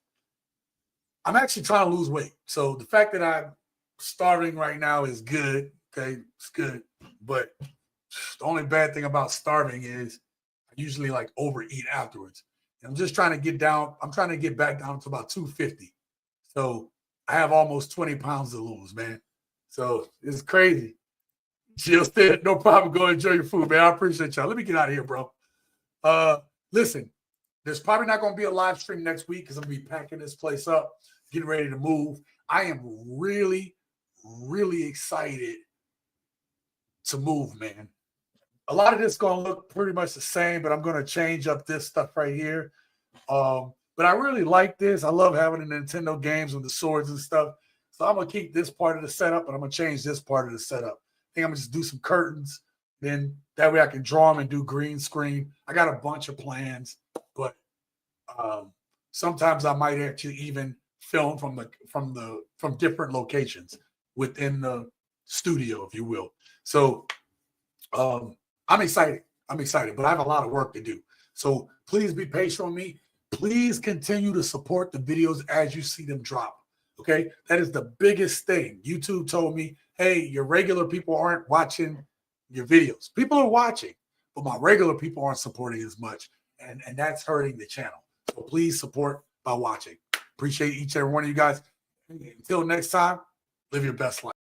I'm actually trying to lose weight. So the fact that I'm starving right now is good. Okay, it's good. But the only bad thing about starving is I usually like overeat afterwards. And I'm just trying to get down. I'm trying to get back down to about 250. So I have almost 20 pounds to lose, man. So it's crazy. Jill said, no problem. Go enjoy your food, man. I appreciate y'all. Let me get out of here, bro. Listen, there's probably not going to be a live stream next week because I'm going to be packing this place up, getting ready to move. I am really, really excited to move, man. A lot of this is going to look pretty much the same, but I'm going to change up this stuff right here. But I really like this. I love having the Nintendo games with the swords and stuff. So I'm going to keep this part of the setup, but I'm going to change this part of the setup. I think I'm going to just do some curtains. Then that way I can draw them and do green screen. I got a bunch of plans, but sometimes I might actually even film from different locations within the studio, if you will. So I'm excited. But I have a lot of work to do. So please be patient with me. Please continue to support the videos as you see them drop. Okay, that is the biggest thing. YouTube told me, hey, your regular people aren't watching your videos. People are watching, but my regular people aren't supporting as much. And that's hurting the channel. So please support by watching. Appreciate each and every one of you guys. Until next time, live your best life.